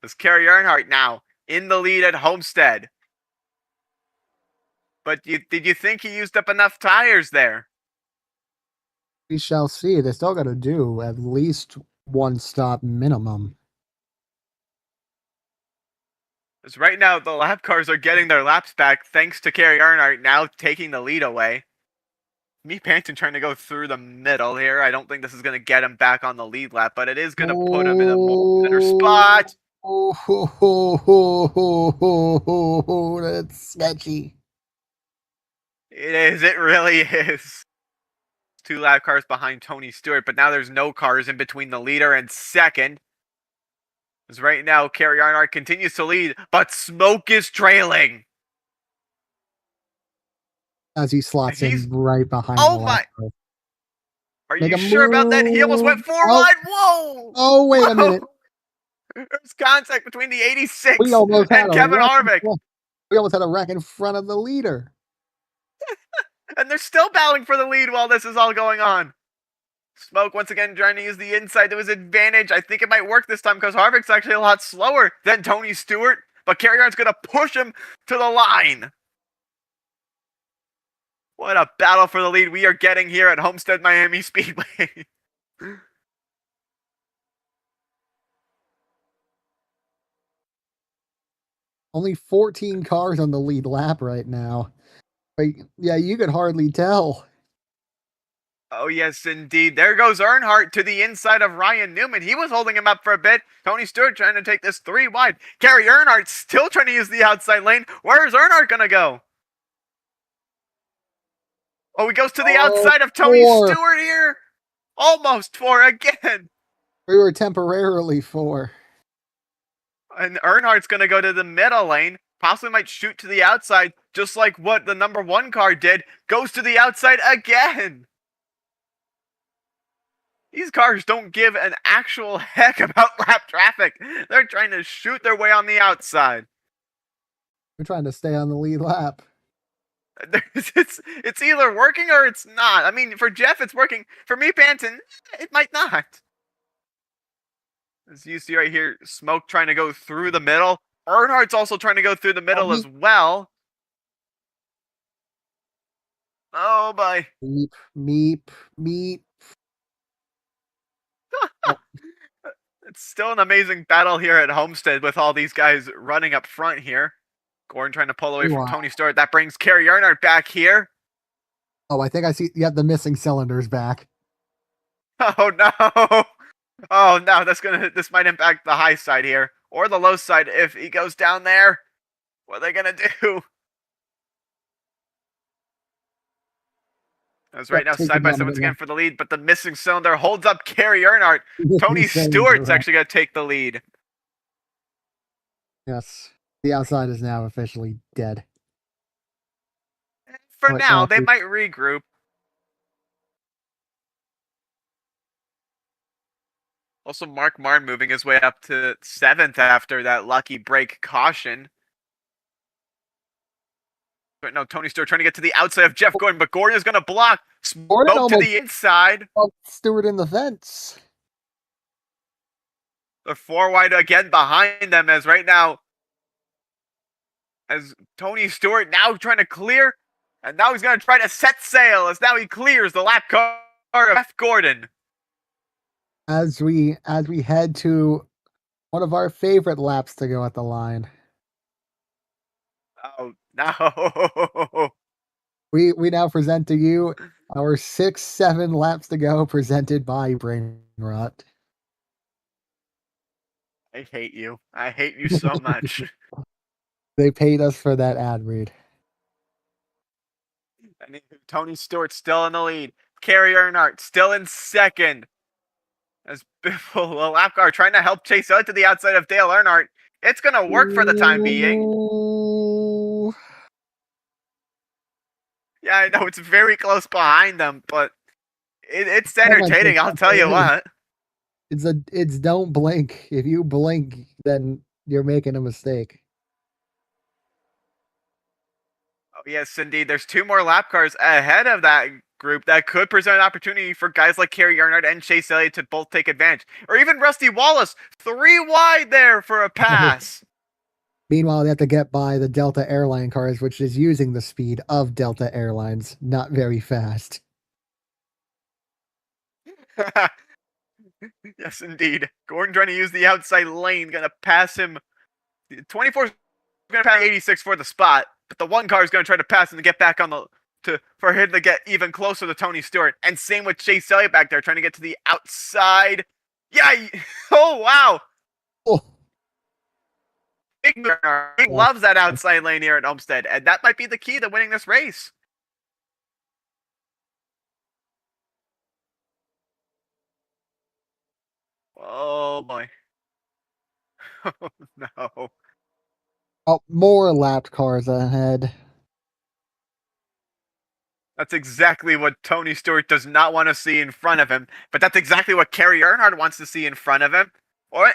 this Kerry Earnhardt now in the lead at Homestead. But did you think he used up enough tires there? We shall see. They still got to do at least 1 stop minimum. Because right now the lap cars are getting their laps back thanks to Kerry Earnhardt now taking the lead away. Me Panton trying to go through the middle here. I don't think this is going to get him back on the lead lap, but it is going to put him in a more better spot. That's sketchy. It is. It really is. 2 lap cars behind Tony Stewart, but now there's no cars in between the leader and second. As right now, Kerry Earnhardt continues to lead, but Smoke is trailing. As he slots in right behind Oh the my! lap car. Are you sure about that? He almost went 4 wide. Whoa! Oh, wait a minute. There's contact between the 86 We almost had and a Kevin wreck Harvick. We almost had a wreck in front of the leader. And they're still battling for the lead while this is all going on. Smoke once again trying to use the inside to his advantage. I think it might work this time because Harvick's actually a lot slower than Tony Stewart. But Kerry Earnhardt's going to push him to the line. What a battle for the lead we are getting here at Homestead Miami Speedway. Only 14 cars on the lead lap right now. But yeah, you could hardly tell. Oh, yes, indeed. There goes Earnhardt to the inside of Ryan Newman. He was holding him up for a bit. Tony Stewart trying to take this 3 wide. Kerry Earnhardt still trying to use the outside lane. Where's Earnhardt going to go? Oh, he goes to the outside of Tony Stewart here. Almost 4 again. We were temporarily 4. And Earnhardt's going to go to the middle lane. Possibly might shoot to the outside, just like what the number 1 car did. Goes to the outside again. These cars don't give an actual heck about lap traffic. They're trying to shoot their way on the outside. We're trying to stay on the lead lap. It's either working or it's not. I mean, for Jeff, it's working. For me, Panton, it might not. As you see right here, Smoke trying to go through the middle. Earnhardt's also trying to go through the middle as well. Oh, boy. Meep. It's still an amazing battle here at Homestead with all these guys running up front here. Gordon trying to pull away from Tony Stewart. That brings Kerry Earnhardt back here. Oh, I think I see. You have the missing cylinders back. Oh, no. Oh, no. This might impact the high side here. Or the low side if he goes down there. What are they going to do? As right now, side by side once again for the lead, but the missing cylinder holds up Kerry Earnhardt. Tony Stewart's actually going to take the lead. Yes. The outside is now officially dead. For now, they might regroup. Also, Mark Martin moving his way up to 7th after that lucky break caution. But no, Tony Stewart trying to get to the outside of Jeff Gordon, but Gordon is going to block. Smoke to the inside. Stewart in the fence. They're 4 wide again behind them as right now, as Tony Stewart now trying to clear And now he's going to try to set sail as now he clears the lap car of Jeff Gordon. As we head to one of our favorite laps to go at the line. Oh, no. We now present to you our 6-7 laps to go, presented by Brain Rot. I hate you. I hate you so much. They paid us for that ad read. Tony Stewart still in the lead. Kerry Earnhardt still in second. As Biffle, a lap car, trying to help chase out to the outside of Dale Earnhardt. It's going to work for the time being. Ooh. Yeah, I know it's very close behind them, but it's entertaining, I'll tell you what. It's don't blink. If you blink, then you're making a mistake. Oh, yes, indeed. There's 2 more lap cars ahead of that group that could present an opportunity for guys like Kerry Earnhardt and Chase Elliott to both take advantage. Or even Rusty Wallace, 3 wide there for a pass. Meanwhile, they have to get by the Delta Airline cars, which is using the speed of Delta Airlines, not very fast. Yes, indeed. Gordon trying to use the outside lane, going to pass him. 24 is going to pass 86 for the spot, but the 1 car is going to try to pass him to get back on the for him to get even closer to Tony Stewart. And same with Chase Elliott back there, trying to get to the outside. Yeah. Oh, wow. Oh. He loves that outside lane here at Homestead, and that might be the key to winning this race. Oh, boy. Oh, no. Oh, more lapped cars ahead. That's exactly what Tony Stewart does not want to see in front of him, but that's exactly what Kerry Earnhardt wants to see in front of him.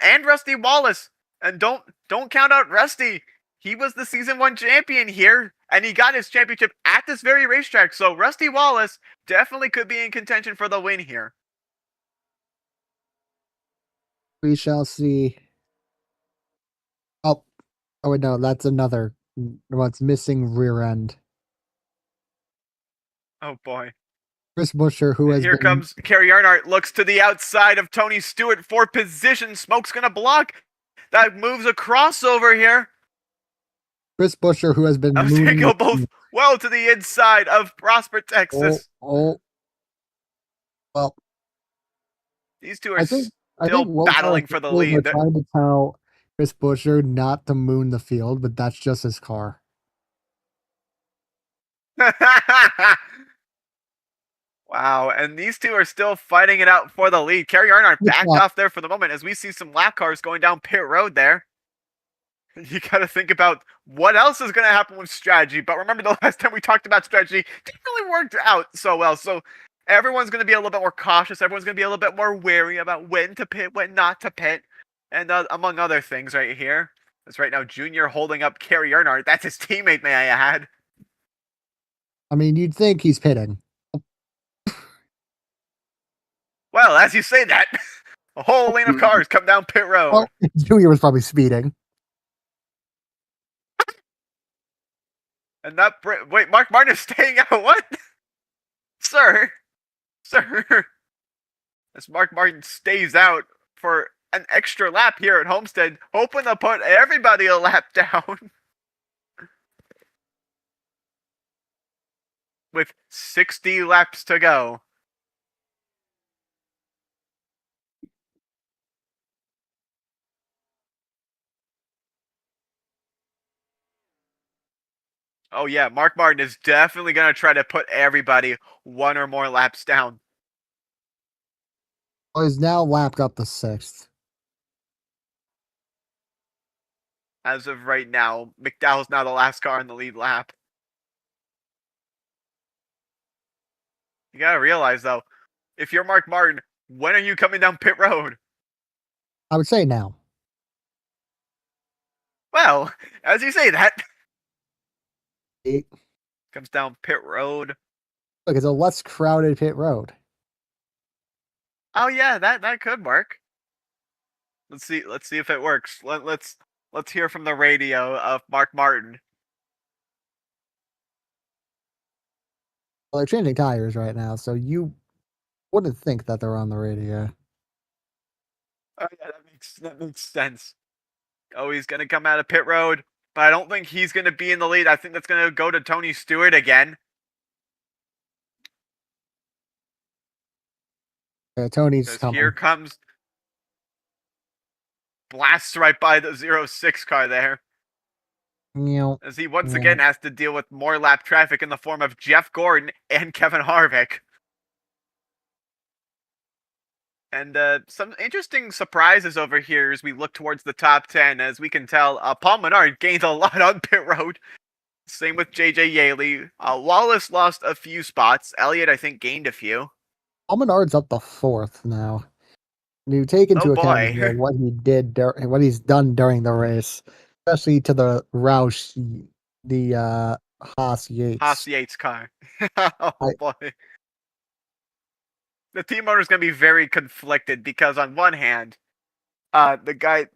And Rusty Wallace. And don't count out Rusty. He was the season 1 champion here, and he got his championship at this very racetrack. So Rusty Wallace definitely could be in contention for the win here. We shall see. Oh, wait, no, that's another. What's missing rear end. Oh, boy. Chris Buescher, who has Here been... comes Kerry Earnhardt, looks to the outside of Tony Stewart for position. Smoke's going to block. That moves a crossover here. Chris Buescher, who has been... They go both well to the inside of Prosper, Texas. Well, these two are still WORLDCAR battling for the lead. They're trying to tell Chris Buescher not to moon the field, but that's just his car. Wow, and these two are still fighting it out for the lead. Kerry Earnhardt backed off there for the moment as we see some lap cars going down pit road there. You got to think about what else is going to happen with strategy. But remember the last time we talked about strategy, didn't really work out so well. So everyone's going to be a little bit more cautious. Everyone's going to be a little bit more wary about when to pit, when not to pit. And among other things right here. That's right now Junior holding up Kerry Earnhardt. That's his teammate, may I add. I mean, you'd think he's pitting. Well, as you say that, a whole lane of cars come down pit road. Well, Junior was probably speeding. And that wait, Mark Martin is staying out. What, sir? As Mark Martin stays out for an extra lap here at Homestead, hoping to put everybody a lap down. With 60 laps to go. Oh yeah, Mark Martin is definitely going to try to put everybody 1 or more laps down. Well, he's now lapped up the 6th. As of right now, McDowell's now the last car in the lead lap. You got to realize though, if you're Mark Martin, when are you coming down pit road? I would say now. Well, as you say that, It comes down pit road. Look, it's a less crowded pit road. Oh yeah, that could work. Let's see if it works. Let's hear from the radio of Mark Martin. Well, they're changing tires right now, so you wouldn't think that they're on the radio. Oh yeah, that makes sense. Oh, he's gonna come out of pit road, but I don't think he's gonna be in the lead. I think that's gonna go to Tony Stewart again. Tony's Because here coming. comes blasts right by the 06 car there. Meow, As he once meow. again has to deal with more lap traffic in the form of Jeff Gordon and Kevin Harvick. And some interesting surprises over here as we look towards the top 10. As we can tell, Paul Menard gained a lot on pit road. Same with JJ Yaley. Wallace lost a few spots. Elliott, I think, gained a few. Almenard's up to 4th now. You take Oh into account boy. here what he did, what he's done during the race, especially to the Roush, the Haas Yates. Haas Yates car. Oh I- boy. The team owner's going to be very conflicted because on one hand, the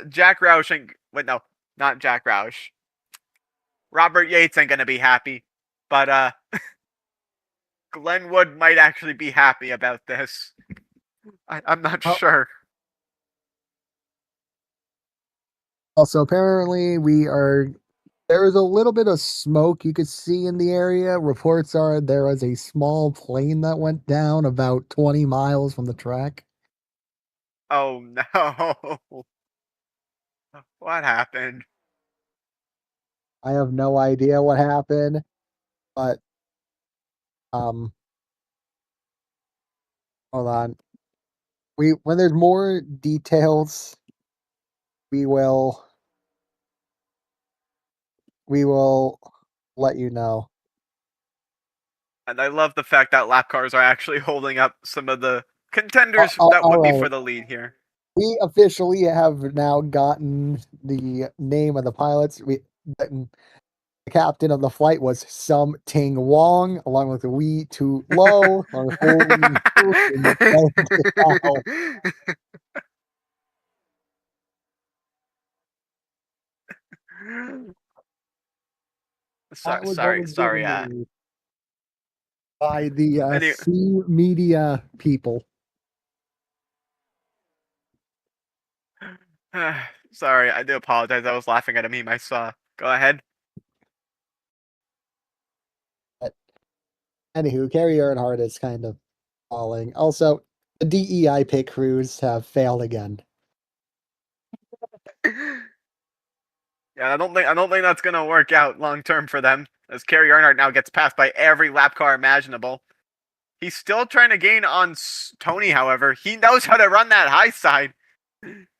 Jack Roush ain't, wait, no, not Jack Roush. Robert Yates ain't going to be happy, but Glenn Wood might actually be happy about this. I'm not Oh. sure. Also, apparently, there is a little bit of smoke you could see in the area. Reports are there was a small plane that went down about 20 miles from the track. Oh no. What happened? I have no idea what happened, but hold on. When there's more details, we will let you know. And I love the fact that lap cars are actually holding up some of the contenders that All would be right. for the lead here. We officially have now gotten the name of the pilots. The captain of the flight was Sum Ting Wong, along with Wee Tu Lo. That was what Sorry, was given sorry. me by the Any, C Media people. sorry, I do apologize. I was laughing at a meme I saw. Go ahead. But anywho, Carrie Earnhardt is kind of falling. Also, the DEI pit crews have failed again. Yeah, I don't think that's gonna work out long term for them. As Kerry Earnhardt now gets passed by every lap car imaginable. He's still trying to gain on Tony, however. He knows how to run that high side.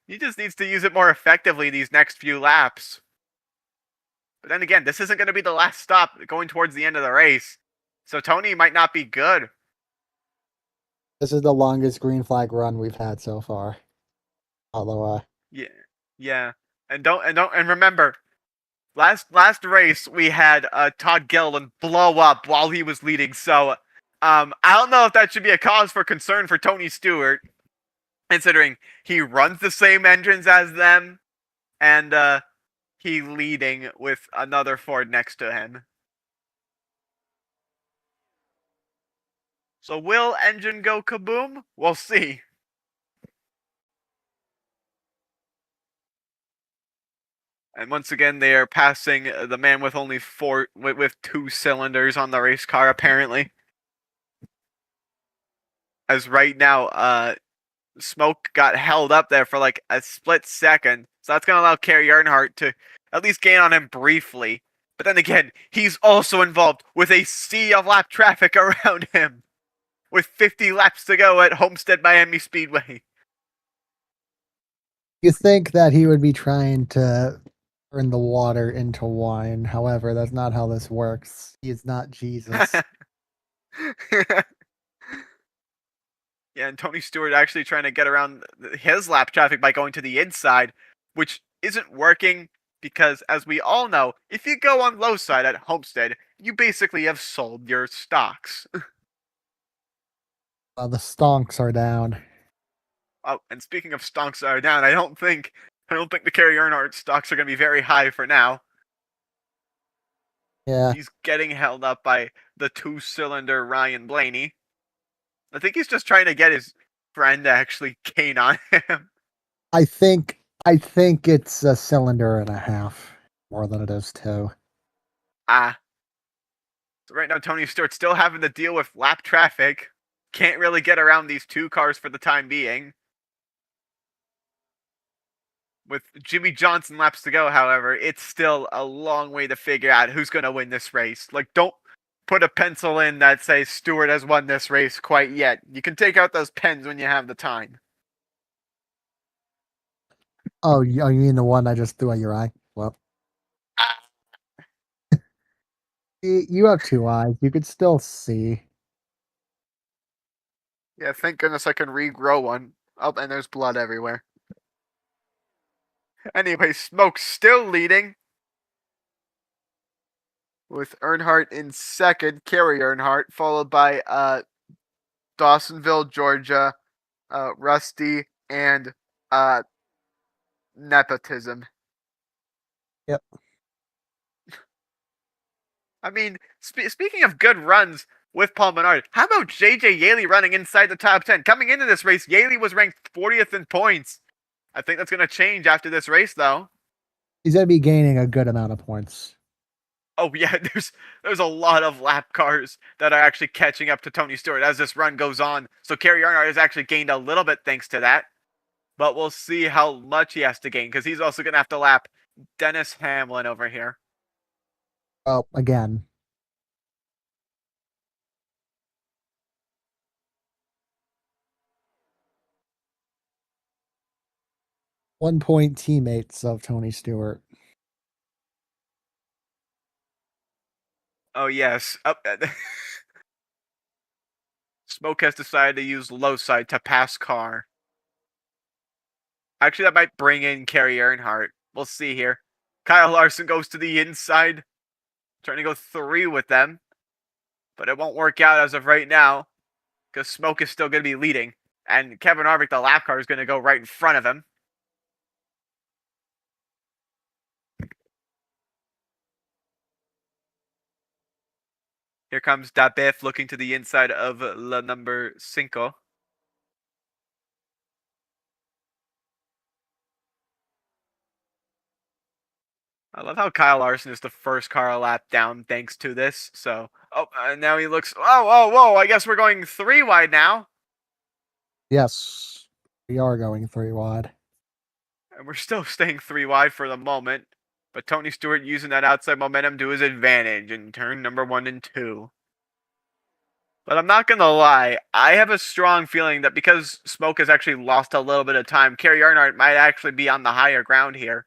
He just needs to use it more effectively these next few laps. But then again, this isn't going to be the last stop going towards the end of the race. So Tony might not be good. This is the longest green flag run we've had so far. Although, Yeah. And remember, last race we had Todd Gilliland blow up while he was leading. So I don't know if that should be a cause for concern for Tony Stewart, considering he runs the same engines as them, and he leading with another Ford next to him. So will engine go kaboom? We'll see. And once again, they are passing the man with only with 2 cylinders on the race car, apparently. As right now, smoke got held up there for like a split second. So that's going to allow Kerry Earnhardt to at least gain on him briefly. But then again, he's also involved with a sea of lap traffic around him, with 50 laps to go at Homestead Miami Speedway. you think that he would be trying to turn the water into wine. However, that's not how this works. He is not Jesus. Yeah, and Tony Stewart actually trying to get around his lap traffic by going to the inside, which isn't working because, as we all know, if you go on low side at Homestead, you basically have sold your stocks. The stonks are down. Oh, and speaking of stocks that are down, I don't think the Kerry Earnhardt stocks are going to be very high for now. Yeah, He's getting held up by the two-cylinder Ryan Blaney. I think he's just trying to get his friend to actually gain on him. I think it's a cylinder and a half more than it is two. Ah. So right now, Tony Stewart's still having to deal with lap traffic. Can't really get around these two cars for the time being. With Jimmy Johnson laps to go, however, it's still a long way to figure out who's going to win this race. Like, don't put a pencil in that says Stewart has won this race quite yet. You can take out those pens when you have the time. Oh, you mean the one I just threw at your eye? Well, you have two eyes. You could still see. Yeah, thank goodness I can regrow one. Oh, and there's blood everywhere. Anyway, Smoke's still leading. With Earnhardt in second, Kerry Earnhardt, followed by Dawsonville, Georgia, Rusty, and nepotism. Yep. I mean, speaking of good runs with Paul Menard, how about JJ Yaley running inside the top 10? Coming into this race, Yaley was ranked 40th in points. I think that's going to change after this race, though. He's going to be gaining a good amount of points. Oh yeah, there's a lot of lap cars that are actually catching up to Tony Stewart as this run goes on. So Kerry Earnhardt has actually gained a little bit thanks to that. But we'll see how much he has to gain, because he's also going to have to lap Dennis Hamlin over here. Well, again. One-point teammates of Tony Stewart. Oh, yes. Smoke has decided to use low side to pass car. Actually, that might bring in Kerry Earnhardt. We'll see here. Kyle Larson goes to the inside, trying to go 3 with them. But it won't work out as of right now, because Smoke is still going to be leading. And Kevin Harvick, the lap car, is going to go right in front of him. Here comes Dabif looking to the inside of la number 5. I love how Kyle Larson is the first car a lap down thanks to this. So, now he looks, whoa, I guess we're going 3 wide now. Yes, we are going 3 wide. And we're still staying 3 wide for the moment. But Tony Stewart using that outside momentum to his advantage in turn number 1 and 2. But I'm not going to lie, I have a strong feeling that because Smoke has actually lost a little bit of time, Kerry Earnhardt might actually be on the higher ground here.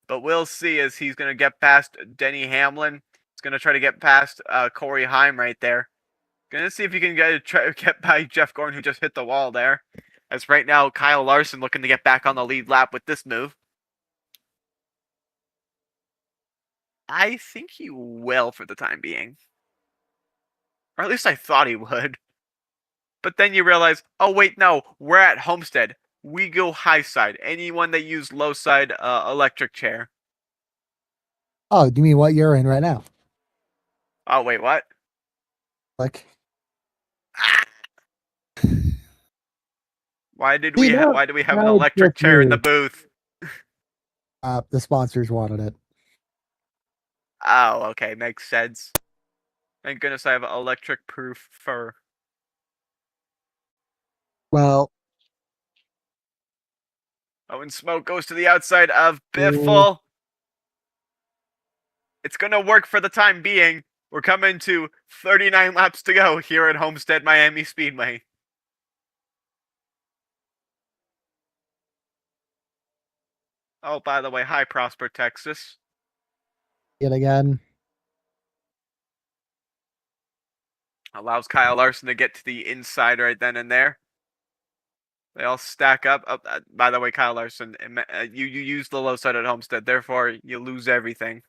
But we'll see as he's going to get past Denny Hamlin. He's going to try to get past Corey Heim right there. Going to see if he can get by Jeff Gordon, who just hit the wall there. As right now, Kyle Larson looking to get back on the lead lap with this move. I think he will for the time being. Or at least I thought he would. But then you realize, oh wait, no, we're at Homestead. We go high side. Anyone that used low side electric chair. Oh, do you mean what you're in right now? Oh wait, what? Like, why did we have an no, electric chair in the booth? the sponsors wanted it. Oh, okay, makes sense. Thank goodness I have electric proof fur. Well, Oh, and Smoke goes to the outside of Biffle. It's going to work for the time being. We're coming to 39 laps to go here at Homestead Miami Speedway. Oh, by the way, hi, Prosper, Texas. yet again. Allows Kyle Larson to get to the inside right then and there. They all stack up. Oh, by the way, Kyle Larson, you use the low side at Homestead, therefore you lose everything.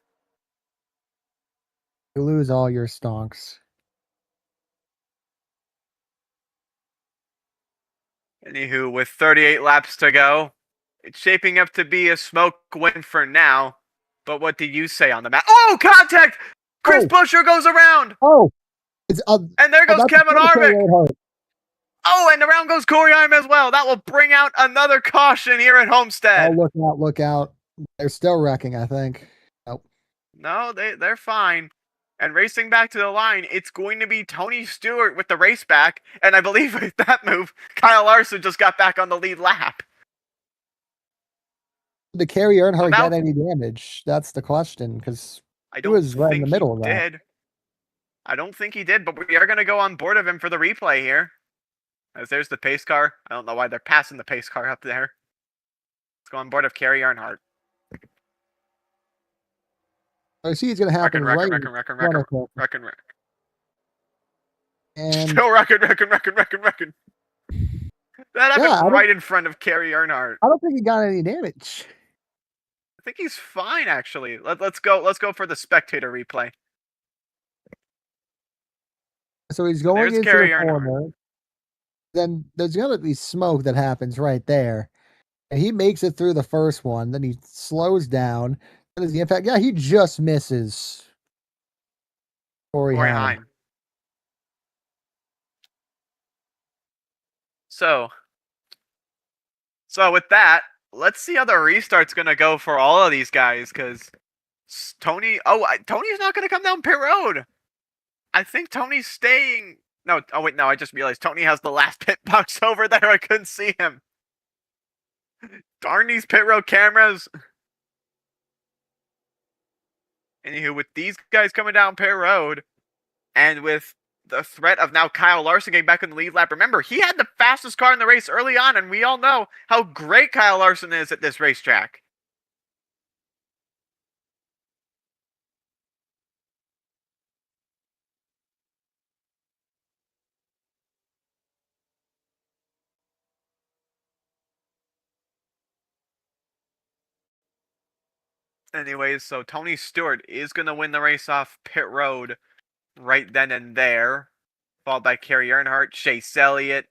You lose all your stonks. Anywho, with 38 laps to go, it's shaping up to be a Smoke win for now. But what did you say on the map? Oh, contact! Chris Oh. Buescher goes around. Oh, it's And there goes that's Kevin Carey Harvick. Earnhardt. Oh, and around goes Corey Heim as well. That will bring out another caution here at Oh, Homestead. look out. They're still wrecking, I think. Nope. No, they're fine. And racing back to the line, it's going to be Tony Stewart with the race back. And I believe with that move, Kyle Larson just got back on the lead lap. Did Carey Earnhardt now- get any damage? That's the question, because I he don't was right in think the middle of he that. did. I don't think he did, but we are going to go on board of him for the replay here. As there's the pace car. I don't know why they're passing the pace car up there. Let's go on board of Carey Earnhardt. I see it's going to happen right in front of him. Wreck. And Still wrecking. That happened Yeah, right in front of Carey Earnhardt. I don't think he got any damage. I think he's fine, actually. Let's go for the spectator replay. So he's going There's into Carey the Earnhardt. corner. Then there's going to be smoke that happens right there. And he makes it through the first one. Then he slows down. That is the impact. Yeah, he just misses Corey Corey Heim. Heim. So with that, let's see how the restart's gonna go for all of these guys, because Tony's not gonna come down pit road. I think Tony's staying. No, I just realized Tony has the last pit box over there. I couldn't see him. Darn these pit road cameras. Anywho, with these guys coming down pit road, and with the threat of now Kyle Larson getting back in the lead lap. Remember, he had the fastest car in the race early on, and we all know how great Kyle Larson is at this racetrack. Anyways, so Tony Stewart is going to win the race off pit road right then and there, followed by Carey Earnhardt, Chase Elliott,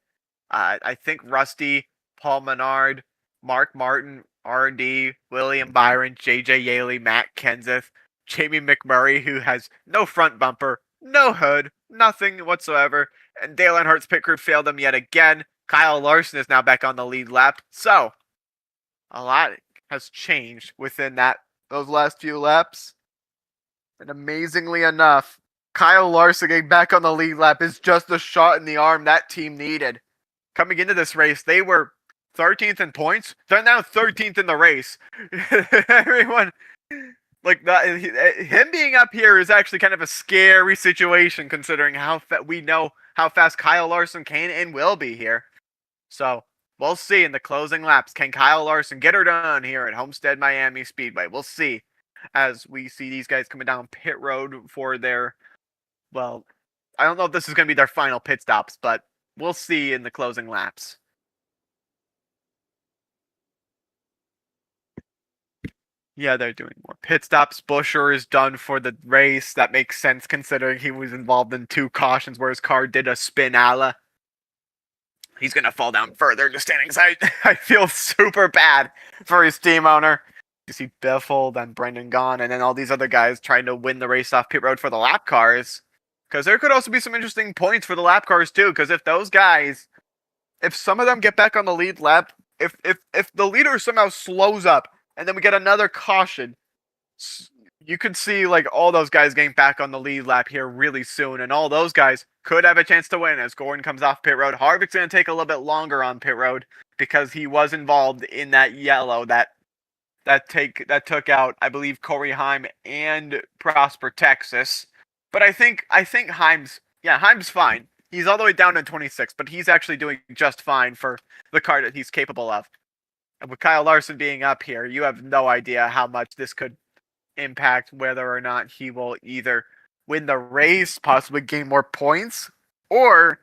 I think Rusty, Paul Menard, Mark Martin, R&D, William Byron, JJ Yaley, Matt Kenseth, Jamie McMurray, who has no front bumper, no hood, nothing whatsoever, and Dale Earnhardt's pit crew failed him yet again. Kyle Larson is now back on the lead lap, so a lot has changed within those last few laps. And amazingly enough, Kyle Larson getting back on the lead lap is just the shot in the arm that team needed. Coming into this race, they were 13th in points. They're now 13th in the race. Everyone, like that, him being up here is actually kind of a scary situation, considering we know how fast Kyle Larson can and will be here. So we'll see in the closing laps. Can Kyle Larson get her done here at Homestead Miami Speedway? We'll see as we see these guys coming down pit road for their, well, I don't know if this is going to be their final pit stops, but we'll see in the closing laps. Yeah, they're doing more pit stops. Buescher is done for the race. That makes sense considering he was involved in 2 cautions where his car did a spin ala. He's going to fall down further in the standings. I feel super bad for his team owner. You see Biffle, then Brendan Gaughan, and then all these other guys trying to win the race off pit road for the lap cars. Because there could also be some interesting points for the lap cars too. Because if those guys, if some of them get back on the lead lap, if the leader somehow slows up, and then we get another caution, you could see like all those guys getting back on the lead lap here really soon, and all those guys could have a chance to win as Gordon comes off pit road. Harvick's going to take a little bit longer on pit road because he was involved in that yellow that took out, I believe, Corey Heim and Prosper Texas. But I think Heim's fine. He's all the way down to 26, but he's actually doing just fine for the car that he's capable of. And with Kyle Larson being up here, you have no idea how much this could impact whether or not he will either win the race, possibly gain more points, or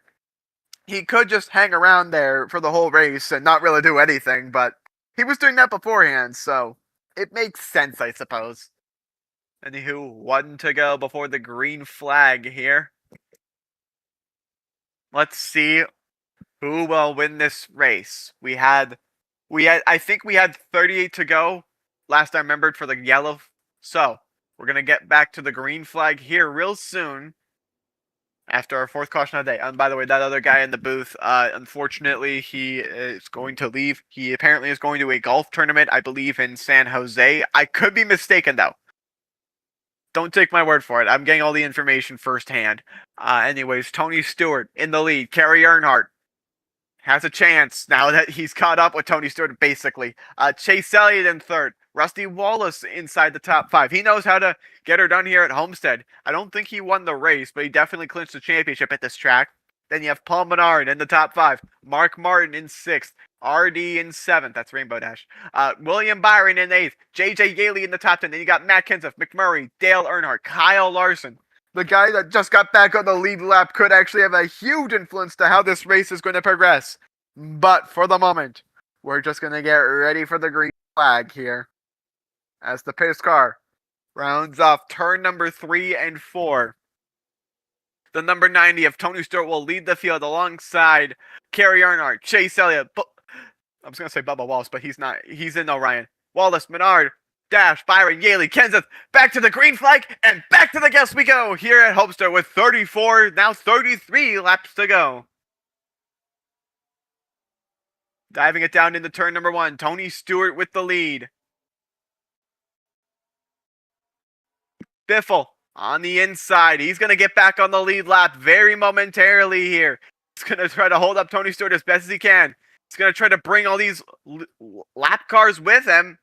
he could just hang around there for the whole race and not really do anything, but he was doing that beforehand, so it makes sense, I suppose. Anywho, 1 to go before the green flag here. Let's see who will win this race. I think we had 38 to go last I remembered for the yellow. So We're going to get back to the green flag here real soon after our fourth caution of the day. And by the way, that other guy in the booth, unfortunately, he is going to leave. He apparently is going to a golf tournament, I believe, in San Jose. I could be mistaken, though. Don't take my word for it. I'm getting all the information firsthand. Anyways, Tony Stewart in the lead. Kerry Earnhardt has a chance now that he's caught up with Tony Stewart, basically. Chase Elliott in third. Rusty Wallace inside the top 5. He knows how to get her done here at Homestead. I don't think he won the race, but he definitely clinched the championship at this track. Then you have Paul Menard in the top 5. Mark Martin in 6th. RD in 7th. That's Rainbow Dash. William Byron in 8th. JJ Yaley in the top 10. Then you got Matt Kenseth, McMurray, Dale Earnhardt, Kyle Larson. The guy that just got back on the lead lap could actually have a huge influence to how this race is going to progress. But for the moment, we're just going to get ready for the green flag here as the pace car rounds off turn number 3 and 4. The number 90 of Tony Stewart will lead the field alongside Kerry Earnhardt, Chase Elliott. I was going to say Bubba Wallace, but he's not. He's in Orion. Wallace, Menard, Dash, Byron, Yaley, Kenseth, back to the green flag, and back to the guests we go here at Homestead with 34, now 33 laps to go. Diving it down into turn number 1, Tony Stewart with the lead. Biffle on the inside. He's going to get back on the lead lap very momentarily here. He's going to try to hold up Tony Stewart as best as he can. He's going to try to bring all these lap cars with him.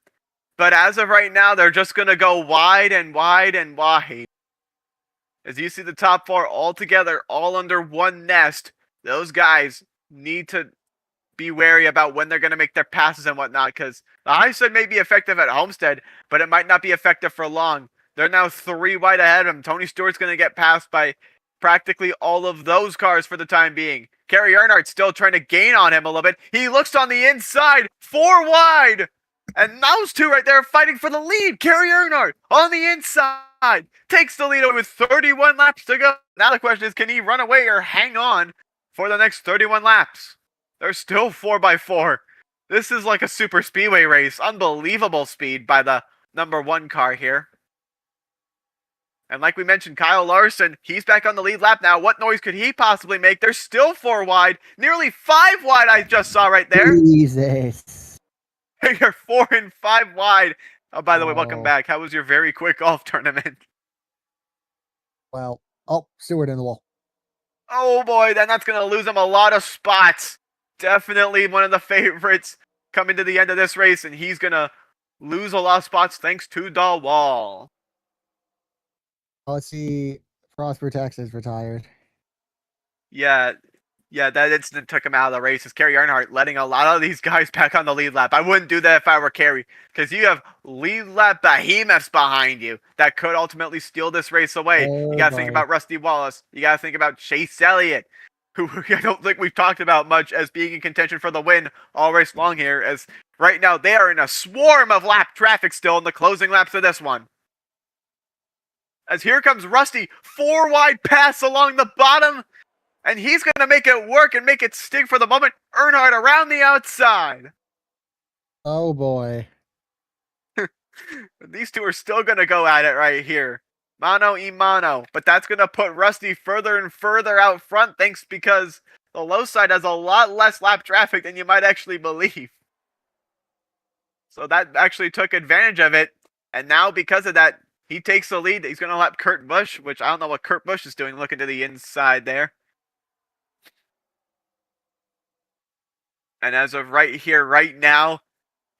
But as of right now, they're just going to go wide and wide and wide. As you see the top 4 all together, all under one nest, those guys need to be wary about when they're going to make their passes and whatnot, because the high side may be effective at Homestead, but it might not be effective for long. They're now 3 wide ahead of him. Tony Stewart's going to get passed by practically all of those cars for the time being. Kerry Earnhardt still trying to gain on him a little bit. He looks on the inside, 4 wide. And those two right there fighting for the lead. Kerry Earnhardt on the inside takes the lead with 31 laps to go. Now the question is, can he run away or hang on for the next 31 laps? They're still 4x4. This is like a super speedway race. Unbelievable speed by the number 1 car here. And like we mentioned, Kyle Larson, he's back on the lead lap now. What noise could he possibly make? They're still 4 wide. Nearly 5 wide I just saw right there. Jesus. You're 4 and 5 wide. Oh, by the way, welcome back. How was your very quick golf tournament? Well, oh, Stewart in the wall. Oh boy, then that's going to lose him a lot of spots. Definitely one of the favorites coming to the end of this race, and he's going to lose a lot of spots thanks to the wall. Let's see. Prosper Texas retired. Yeah, that incident took him out of the race. Is Kerry Earnhardt letting a lot of these guys back on the lead lap. I wouldn't do that if I were Kerry, because you have lead lap behemoths behind you that could ultimately steal this race away. You got to think about Rusty Wallace. You got to think about Chase Elliott, who I don't think we've talked about much as being in contention for the win all race long here, as right now they are in a swarm of lap traffic still in the closing laps of this one. As here comes Rusty, 4 wide pass along the bottom, and he's going to make it work and make it sting for the moment. Earnhardt around the outside. Oh boy. These two are still going to go at it right here. Mano y mano. But that's going to put Rusty further and further out front, thanks because the low side has a lot less lap traffic than you might actually believe. So that actually took advantage of it. And now because of that, he takes the lead. He's going to lap Kurt Busch, which I don't know what Kurt Busch is doing looking to the inside there. And as of right here, right now,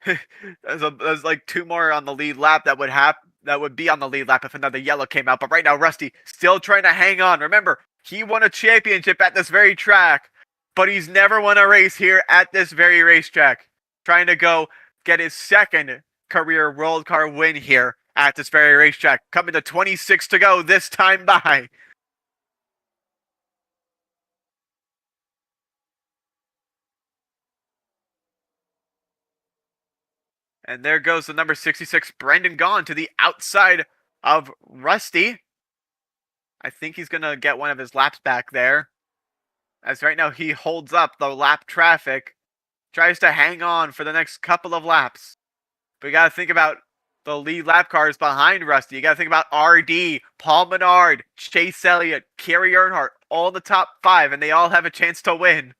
there's like 2 more on the lead lap that would be on the lead lap if another yellow came out. But right now, Rusty still trying to hang on. Remember, he won a championship at this very track, but he's never won a race here at this very racetrack. Trying to go get his 2nd career World Car win here at this very racetrack. Coming to 26 to go this time by. And there goes the number 66, Brendan Gaughan, to the outside of Rusty. I think he's going to get one of his laps back there. As right now he holds up the lap traffic. Tries to hang on for the next couple of laps. But you got to think about the lead lap cars behind Rusty. You got to think about RD, Paul Menard, Chase Elliott, Kerry Earnhardt, all the top 5, and they all have a chance to win.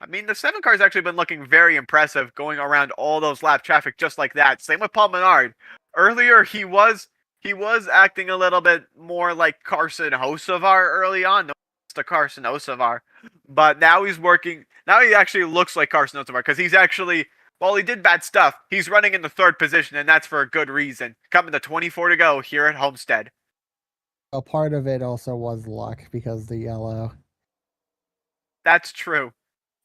I mean, the 7 car's actually been looking very impressive going around all those lap traffic just like that. Same with Paul Menard. Earlier, he was acting a little bit more like Carson Hocevar early on. No, it's the Carson Hocevar. But now he's working. Now he actually looks like Carson Hocevar because he's actually, while he did bad stuff, he's running in the 3rd position, and that's for a good reason. Coming to 24 to go here at Homestead. A part of it also was luck because the yellow. That's true.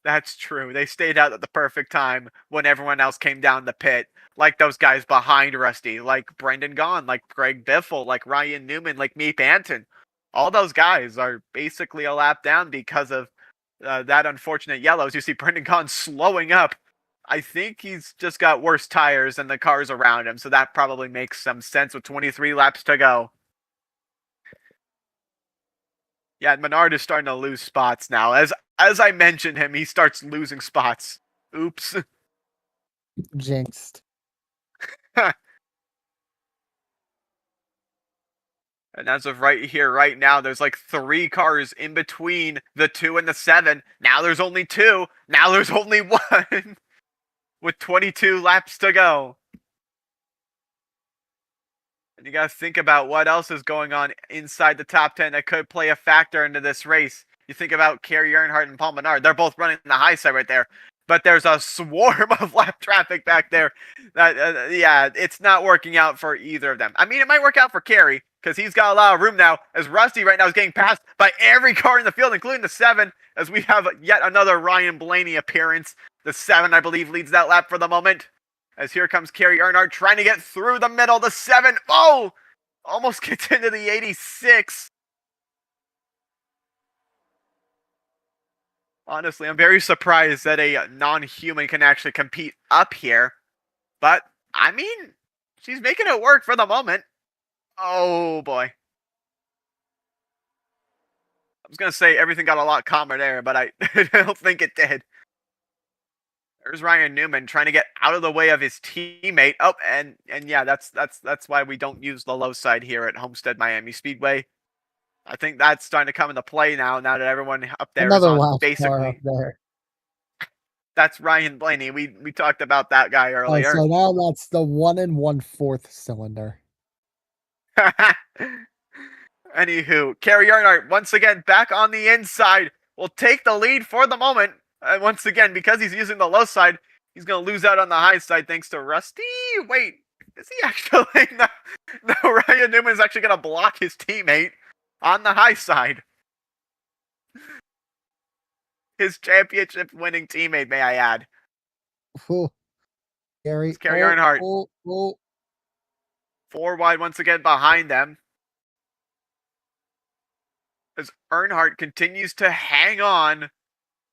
That's true. They stayed out at the perfect time when everyone else came down the pit. Like those guys behind Rusty, like Brendan Gaughan, like Greg Biffle, like Ryan Newman, like Meep Anton. All those guys are basically a lap down because of that unfortunate yellow. As you see Brendan Gaughan slowing up. I think he's just got worse tires than the cars around him, so that probably makes some sense with 23 laps to go. Yeah, Menard is starting to lose spots now. As I mentioned him, he starts losing spots. Oops. Jinxed. And as of right here, right now, there's like 3 cars in between the 2 and the 7. Now there's only 2. Now there's only 1. With 22 laps to go. And you gotta think about what else is going on inside the top 10 that could play a factor into this race. You think about Kerry Earnhardt and Paul Menard. They're both running the high side right there. But there's a swarm of lap traffic back there. That yeah, it's not working out for either of them. I mean, it might work out for Kerry because he's got a lot of room now. As Rusty right now is getting passed by every car in the field, including the 7. As we have yet another Ryan Blaney appearance. The 7, I believe, leads that lap for the moment. As here comes Kerry Earnhardt trying to get through the middle. The 7, oh! Almost gets into the 86. Honestly, I'm very surprised that a non-human can actually compete up here. But, I mean, she's making it work for the moment. Oh, boy. I was going to say everything got a lot calmer there, but I don't think it did. There's Ryan Newman trying to get out of the way of his teammate. Oh, and yeah, that's why we don't use the low side here at Homestead Miami Speedway. I think that's starting to come into play now that everyone up there Another is on lap car basically. up there. That's Ryan Blaney. We talked about that guy earlier. So now that's the 1 1/4 cylinder. Anywho, Kerry Earnhardt once again back on the inside will take the lead for the moment. Once again, because he's using the low side, he's going to lose out on the high side thanks to Rusty. Wait, is he actually? No, Ryan Newman is actually going to block his teammate on the high side. His championship-winning teammate, may I add. Kerry Earnhardt. 4 wide once again behind them. As Earnhardt continues to hang on.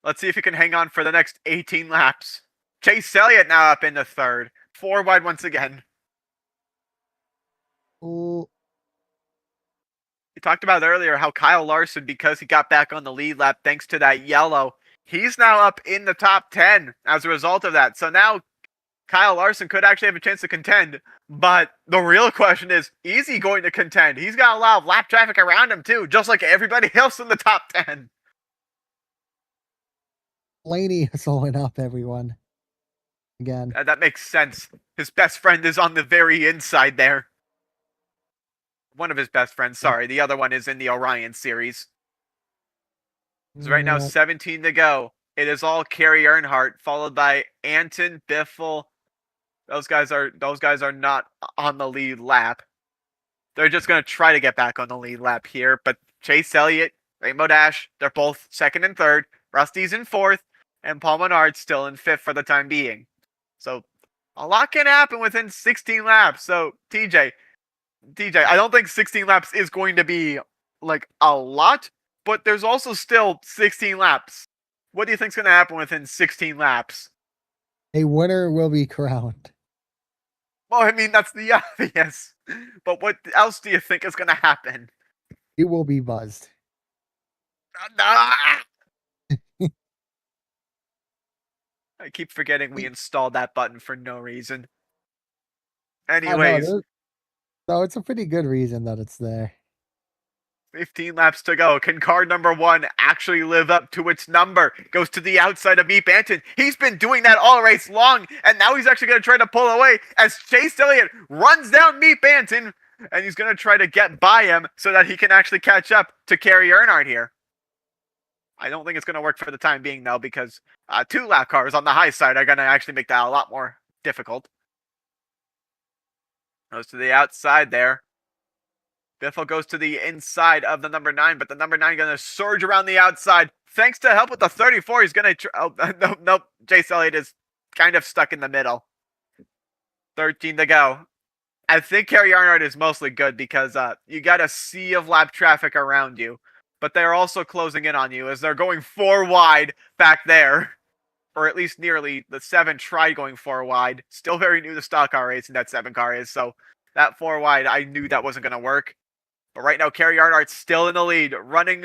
Let's see if he can hang on for the next 18 laps. Chase Elliott now up into 3rd. 4 wide once again. Oh. We talked about earlier how Kyle Larson, because he got back on the lead lap thanks to that yellow, he's now up in the top 10 as a result of that. So now Kyle Larson could actually have a chance to contend. But the real question is he going to contend? He's got a lot of lap traffic around him too, just like everybody else in the top 10. Blaney is slowing up everyone. Again. That makes sense. His best friend is on the very inside there. One of his best friends, sorry. The other one is in the Orion series. So right now, 17 to go. It is all Kerry Earnhardt, followed by Anton, Biffle. Those guys are not on the lead lap. They're just going to try to get back on the lead lap here. But Chase Elliott, Rainbow Dash, they're both 2nd and 3rd. Rusty's in 4th. And Paul Menard's still in 5th for the time being. So a lot can happen within 16 laps. So TJ, I don't think 16 laps is going to be like a lot, but there's also still 16 laps. What do you think's going to happen within 16 laps? A winner will be crowned. Well, I mean, that's the obvious. But what else do you think is going to happen? He will be buzzed. I keep forgetting we installed that button for no reason. Anyways, No, it's a pretty good reason that it's there. 15 laps to go. Can car number 1 actually live up to its number? Goes to the outside of Meat Banton. He's been doing that all race long, and now he's actually going to try to pull away as Chase Elliott runs down Meat Banton, and he's going to try to get by him so that he can actually catch up to Kerry Earnhardt here. I don't think it's going to work for the time being, though, because 2 lap cars on the high side are going to actually make that a lot more difficult. Goes to the outside there. Biffle goes to the inside of the number 9, but the number 9 going to surge around the outside. Thanks to help with the 34, he's going to... Nope. Chase Elliott is kind of stuck in the middle. 13 to go. I think Kerry Earnhardt is mostly good because you got a sea of lap traffic around you, but they're also closing in on you as they're going 4 wide back there. Or at least nearly. The 7 tried going 4 wide. Still very new to stock car racing, that 7 car is, so that 4 wide, I knew that wasn't going to work. But right now, Kerry Earnhardt's still in the lead, running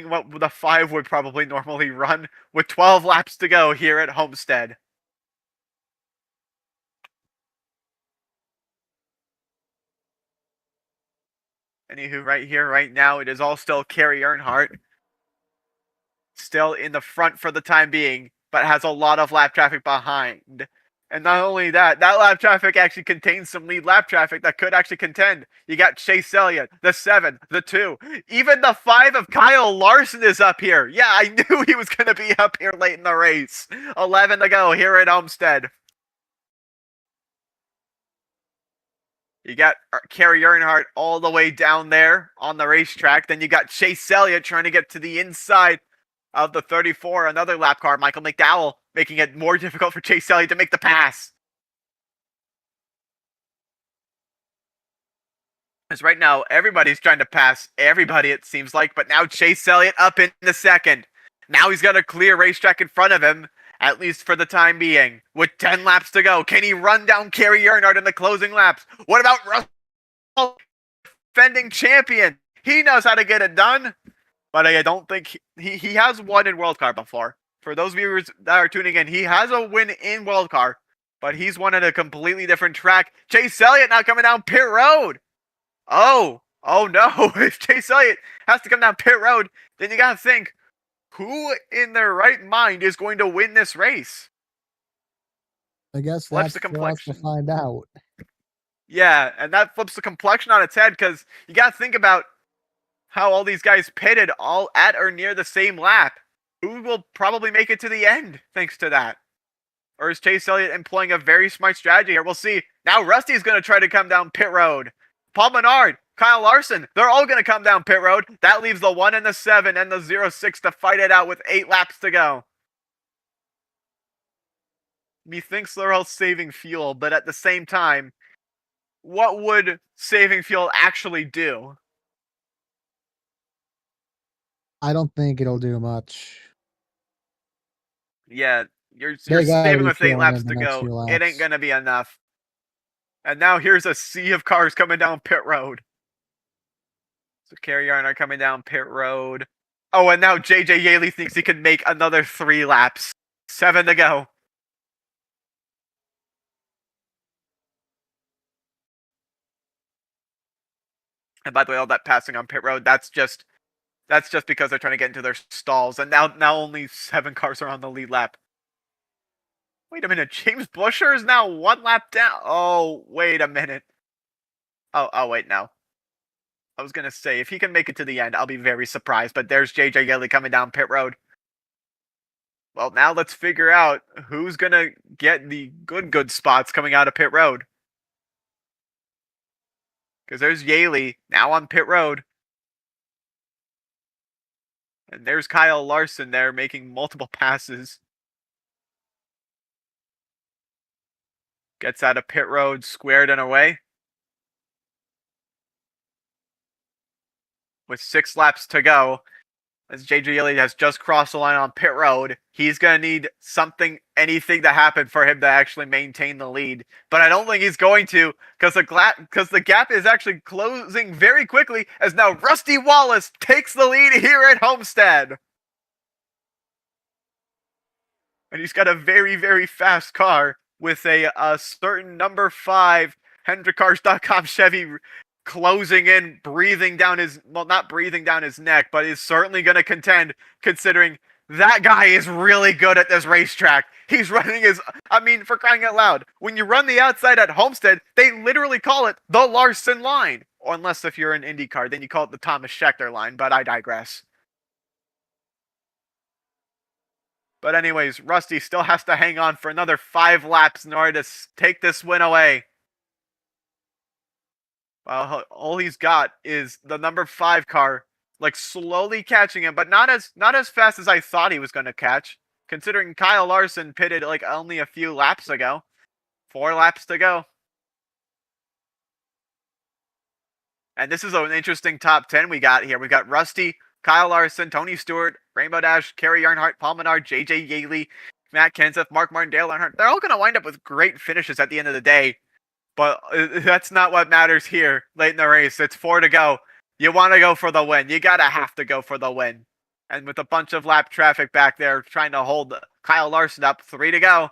what the 5 would probably normally run with 12 laps to go here at Homestead. Anywho, right here, right now, it is all still Kerry Earnhardt. Still in the front for the time being, but has a lot of lap traffic behind. And not only that, that lap traffic actually contains some lead lap traffic that could actually contend. You got Chase Elliott, the 7, the 2. Even the 5 of Kyle Larson is up here. Yeah, I knew he was going to be up here late in the race. 11 to go here at Homestead. You got Kerry Earnhardt all the way down there on the racetrack. Then you got Chase Elliott trying to get to the inside of the 34, another lap car, Michael McDowell, making it more difficult for Chase Elliott to make the pass. Because right now, everybody's trying to pass everybody, it seems like, but now Chase Elliott up in the second. Now he's got a clear racetrack in front of him, at least for the time being. With 10 laps to go, can he run down Kerry Earnhardt in the closing laps? What about Russell, defending champion? He knows how to get it done. But I don't think he has won in WorldCAR before. For those viewers that are tuning in, he has a win in WorldCAR, but he's won at a completely different track. Chase Elliott now coming down pit road. Oh no. If Chase Elliott has to come down pit road, then you gotta think, who in their right mind is going to win this race? I guess Flips that's the for us complexion. to find out. Yeah, and that flips the complexion on its head because you gotta think about how all these guys pitted all at or near the same lap. Who will probably make it to the end thanks to that? Or is Chase Elliott employing a very smart strategy here? We'll see. Now Rusty's going to try to come down pit road. Paul Menard, Kyle Larson, they're all going to come down pit road. That leaves the 1 and the 7 and the 06 to fight it out with 8 laps to go. Methinks they're all saving fuel, but at the same time, what would saving fuel actually do? I don't think it'll do much. Yeah, you're They gotta saving with 8 refuel laps in to the next go. few It ain't laps. gonna be enough. And now here's a sea of cars coming down pit road. So Kerry Earnhardt coming down pit road. Oh, and now JJ Yaley thinks he can make another 3 laps. 7 to go. And by the way, all that passing on pit road, that's just because they're trying to get into their stalls. And now only 7 cars are on the lead lap. Wait a minute, James Busher is now 1 lap down. Oh, wait a minute. Oh, wait, no. I was going to say, if he can make it to the end, I'll be very surprised. But there's JJ Yeley coming down pit road. Well, now let's figure out who's going to get the good spots coming out of pit road. Because there's Yaley now on pit road. And there's Kyle Larson there making multiple passes. Gets out of pit road, squared and away. With 6 laps to go, as JJ Yeley has just crossed the line on pit road, he's going to need anything to happen for him to actually maintain the lead. But I don't think he's going to, because the gap is actually closing very quickly, as now Rusty Wallace takes the lead here at Homestead. And he's got a very, very fast car. with a certain number 5 HendrickCars.com Chevy closing in, breathing down his, well, not breathing down his neck, but is certainly going to contend, considering that guy is really good at this racetrack. He's running his, I mean, for crying out loud, when you run the outside at Homestead, they literally call it the Larson line. Or unless if you're an IndyCar, then you call it the Thomas Scheckter line, but I digress. But anyways, Rusty still has to hang on for another 5 laps in order to take this win away. All he's got is the number 5 car, like slowly catching him, but not as fast as I thought he was going to catch, considering Kyle Larson pitted like only a few laps ago. 4 laps to go. And this is an interesting top 10 we got here. We got Rusty, Kyle Larson, Tony Stewart, Rainbow Dash, Kerry Earnhardt, Paul Menard, JJ Yaley, Matt Kenseth, Mark Martin, Dale Earnhardt. They're all going to wind up with great finishes at the end of the day. But that's not what matters here late in the race. It's 4 to go. You want to go for the win. You got to have to go for the win. And with a bunch of lap traffic back there trying to hold Kyle Larson up, 3 to go,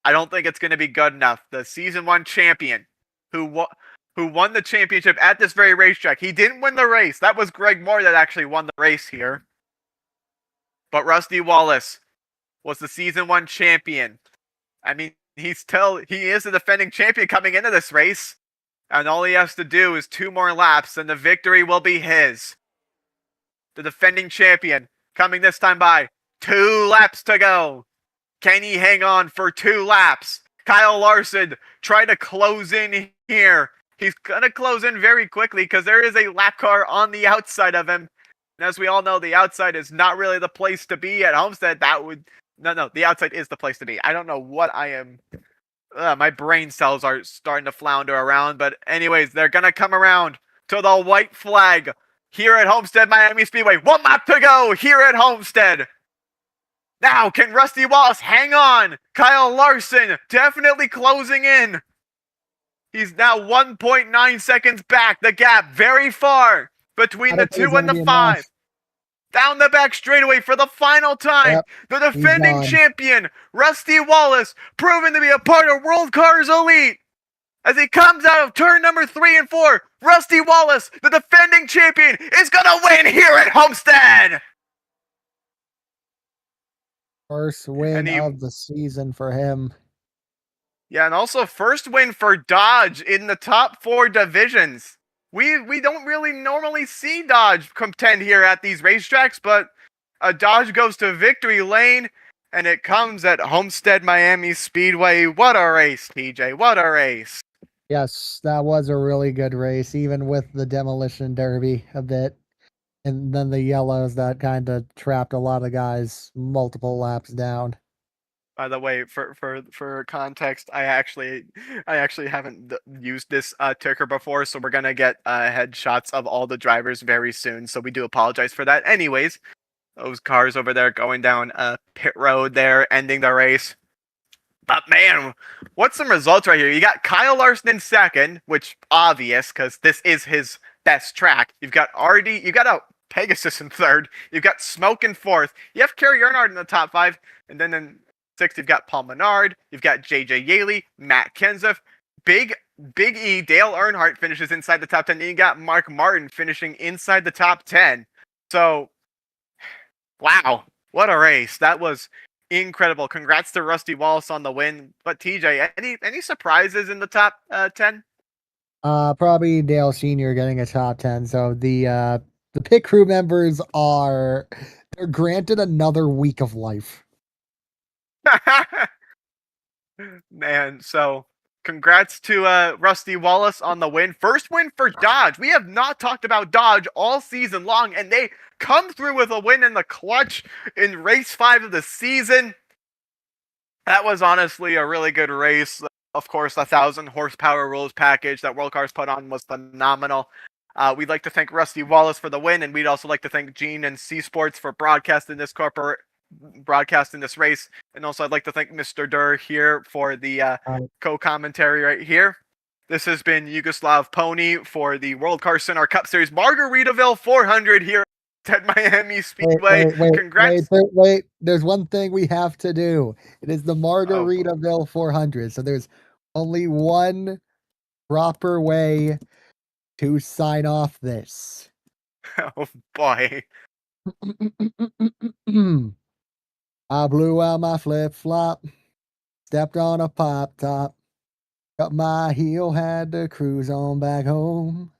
I don't think it's going to be good enough. The Season 1 champion who won the championship at this very racetrack. He didn't win the race. That was Greg Moore that actually won the race here. But Rusty Wallace was the Season 1 champion. I mean, he is the defending champion coming into this race. And all he has to do is 2 more laps and the victory will be his. The defending champion coming this time by 2 laps to go. Can he hang on for 2 laps? Kyle Larson trying to close in here. He's going to close in very quickly because there is a lap car on the outside of him. And as we all know, the outside is not really the place to be at Homestead. No, the outside is the place to be. I don't know what I am. My brain cells are starting to flounder around. But anyways, they're going to come around to the white flag here at Homestead Miami Speedway. 1 lap to go here at Homestead. Now, can Rusty Wallace hang on? Kyle Larson definitely closing in. He's now 1.9 seconds back. The gap very far between the 2 and the 5. Down the back straightaway for the final time. Yep, the defending champion, Rusty Wallace, proven to be a part of World Cars Elite. As he comes out of turn number 3 and 4, Rusty Wallace, the defending champion, is going to win here at Homestead. First win of the season for him. Yeah, and also first win for Dodge in the top 4 divisions. We don't really normally see Dodge contend here at these racetracks, but Dodge goes to victory lane, and it comes at Homestead Miami Speedway. What a race, TJ. What a race. Yes, that was a really good race, even with the demolition derby a bit. And then the yellows that kind of trapped a lot of guys multiple laps down. By the way, for context, I actually haven't used this ticker before, so we're gonna get headshots of all the drivers very soon. So we do apologize for that. Anyways, those cars over there going down pit road there, ending the race. But man, what's some results right here? You got Kyle Larson in second, which obvious because this is his best track. You've got RD, you got a Pegasus in third. You've got Smoke in fourth. You have Kerry Earnhardt in the top 5, and then in 6th, you've got Paul Menard, you've got JJ Yaley, Matt Kenseth, Big E, Dale Earnhardt finishes inside the top 10, and you got Mark Martin finishing inside the top 10. So, wow, what a race. That was incredible. Congrats to Rusty Wallace on the win. But TJ, any surprises in the top 10? Probably Dale Sr. getting a top 10. So the pit crew members they're granted another week of life. Man, so congrats to Rusty Wallace on the win. First win for Dodge. We have not talked about Dodge all season long, and they come through with a win in the clutch in race 5 of the season. That was honestly a really good race. Of course, the 1,000 horsepower rules package that World Cars put on was phenomenal. We'd like to thank Rusty Wallace for the win, and we'd also like to thank Gene and C Sports for broadcasting this race. And also I'd like to thank Mr. Durr here for the co-commentary right here. This has been Yugoslav Pony for the World Car CINAR Cup Series Margaritaville 400 here at Miami Speedway. Congrats. Wait. There's one thing we have to do. It is the Margaritaville 400. So there's only one proper way to sign off this. Oh boy. I blew out my flip flop, stepped on a pop top, got my heel, had to cruise on back home.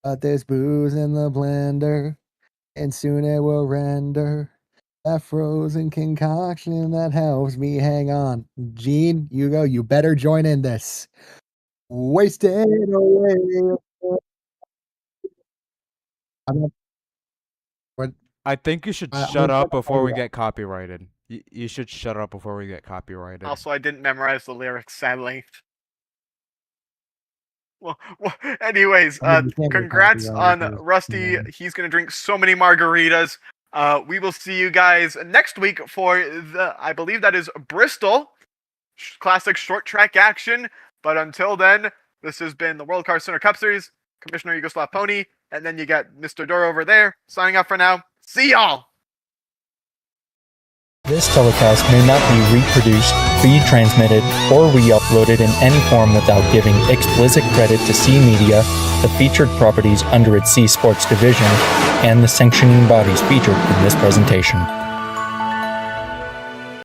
But there's booze in the blender, and soon it will render that frozen concoction that helps me hang on. Gene, you go. You better join in this. Wasted away. I'm not, what, I think you should I'm shut gonna up check before we out. get copyrighted. You should shut up before we get copyrighted. Also, I didn't memorize the lyrics, sadly. Well, anyways, I mean, you can't get congrats on copyrighted, Rusty. yeah. He's gonna drink so many margaritas. We will see you guys next week for I believe that is Bristol classic short track action. But until then, this has been the World Car Center Cup Series. Commissioner Yugoslav Pony, and then you got Mr. Dur over there. Signing off for now. See y'all. This telecast may not be reproduced, retransmitted, or re-uploaded in any form without giving explicit credit to C Media, the featured properties under its C Sports division, and the sanctioning bodies featured in this presentation.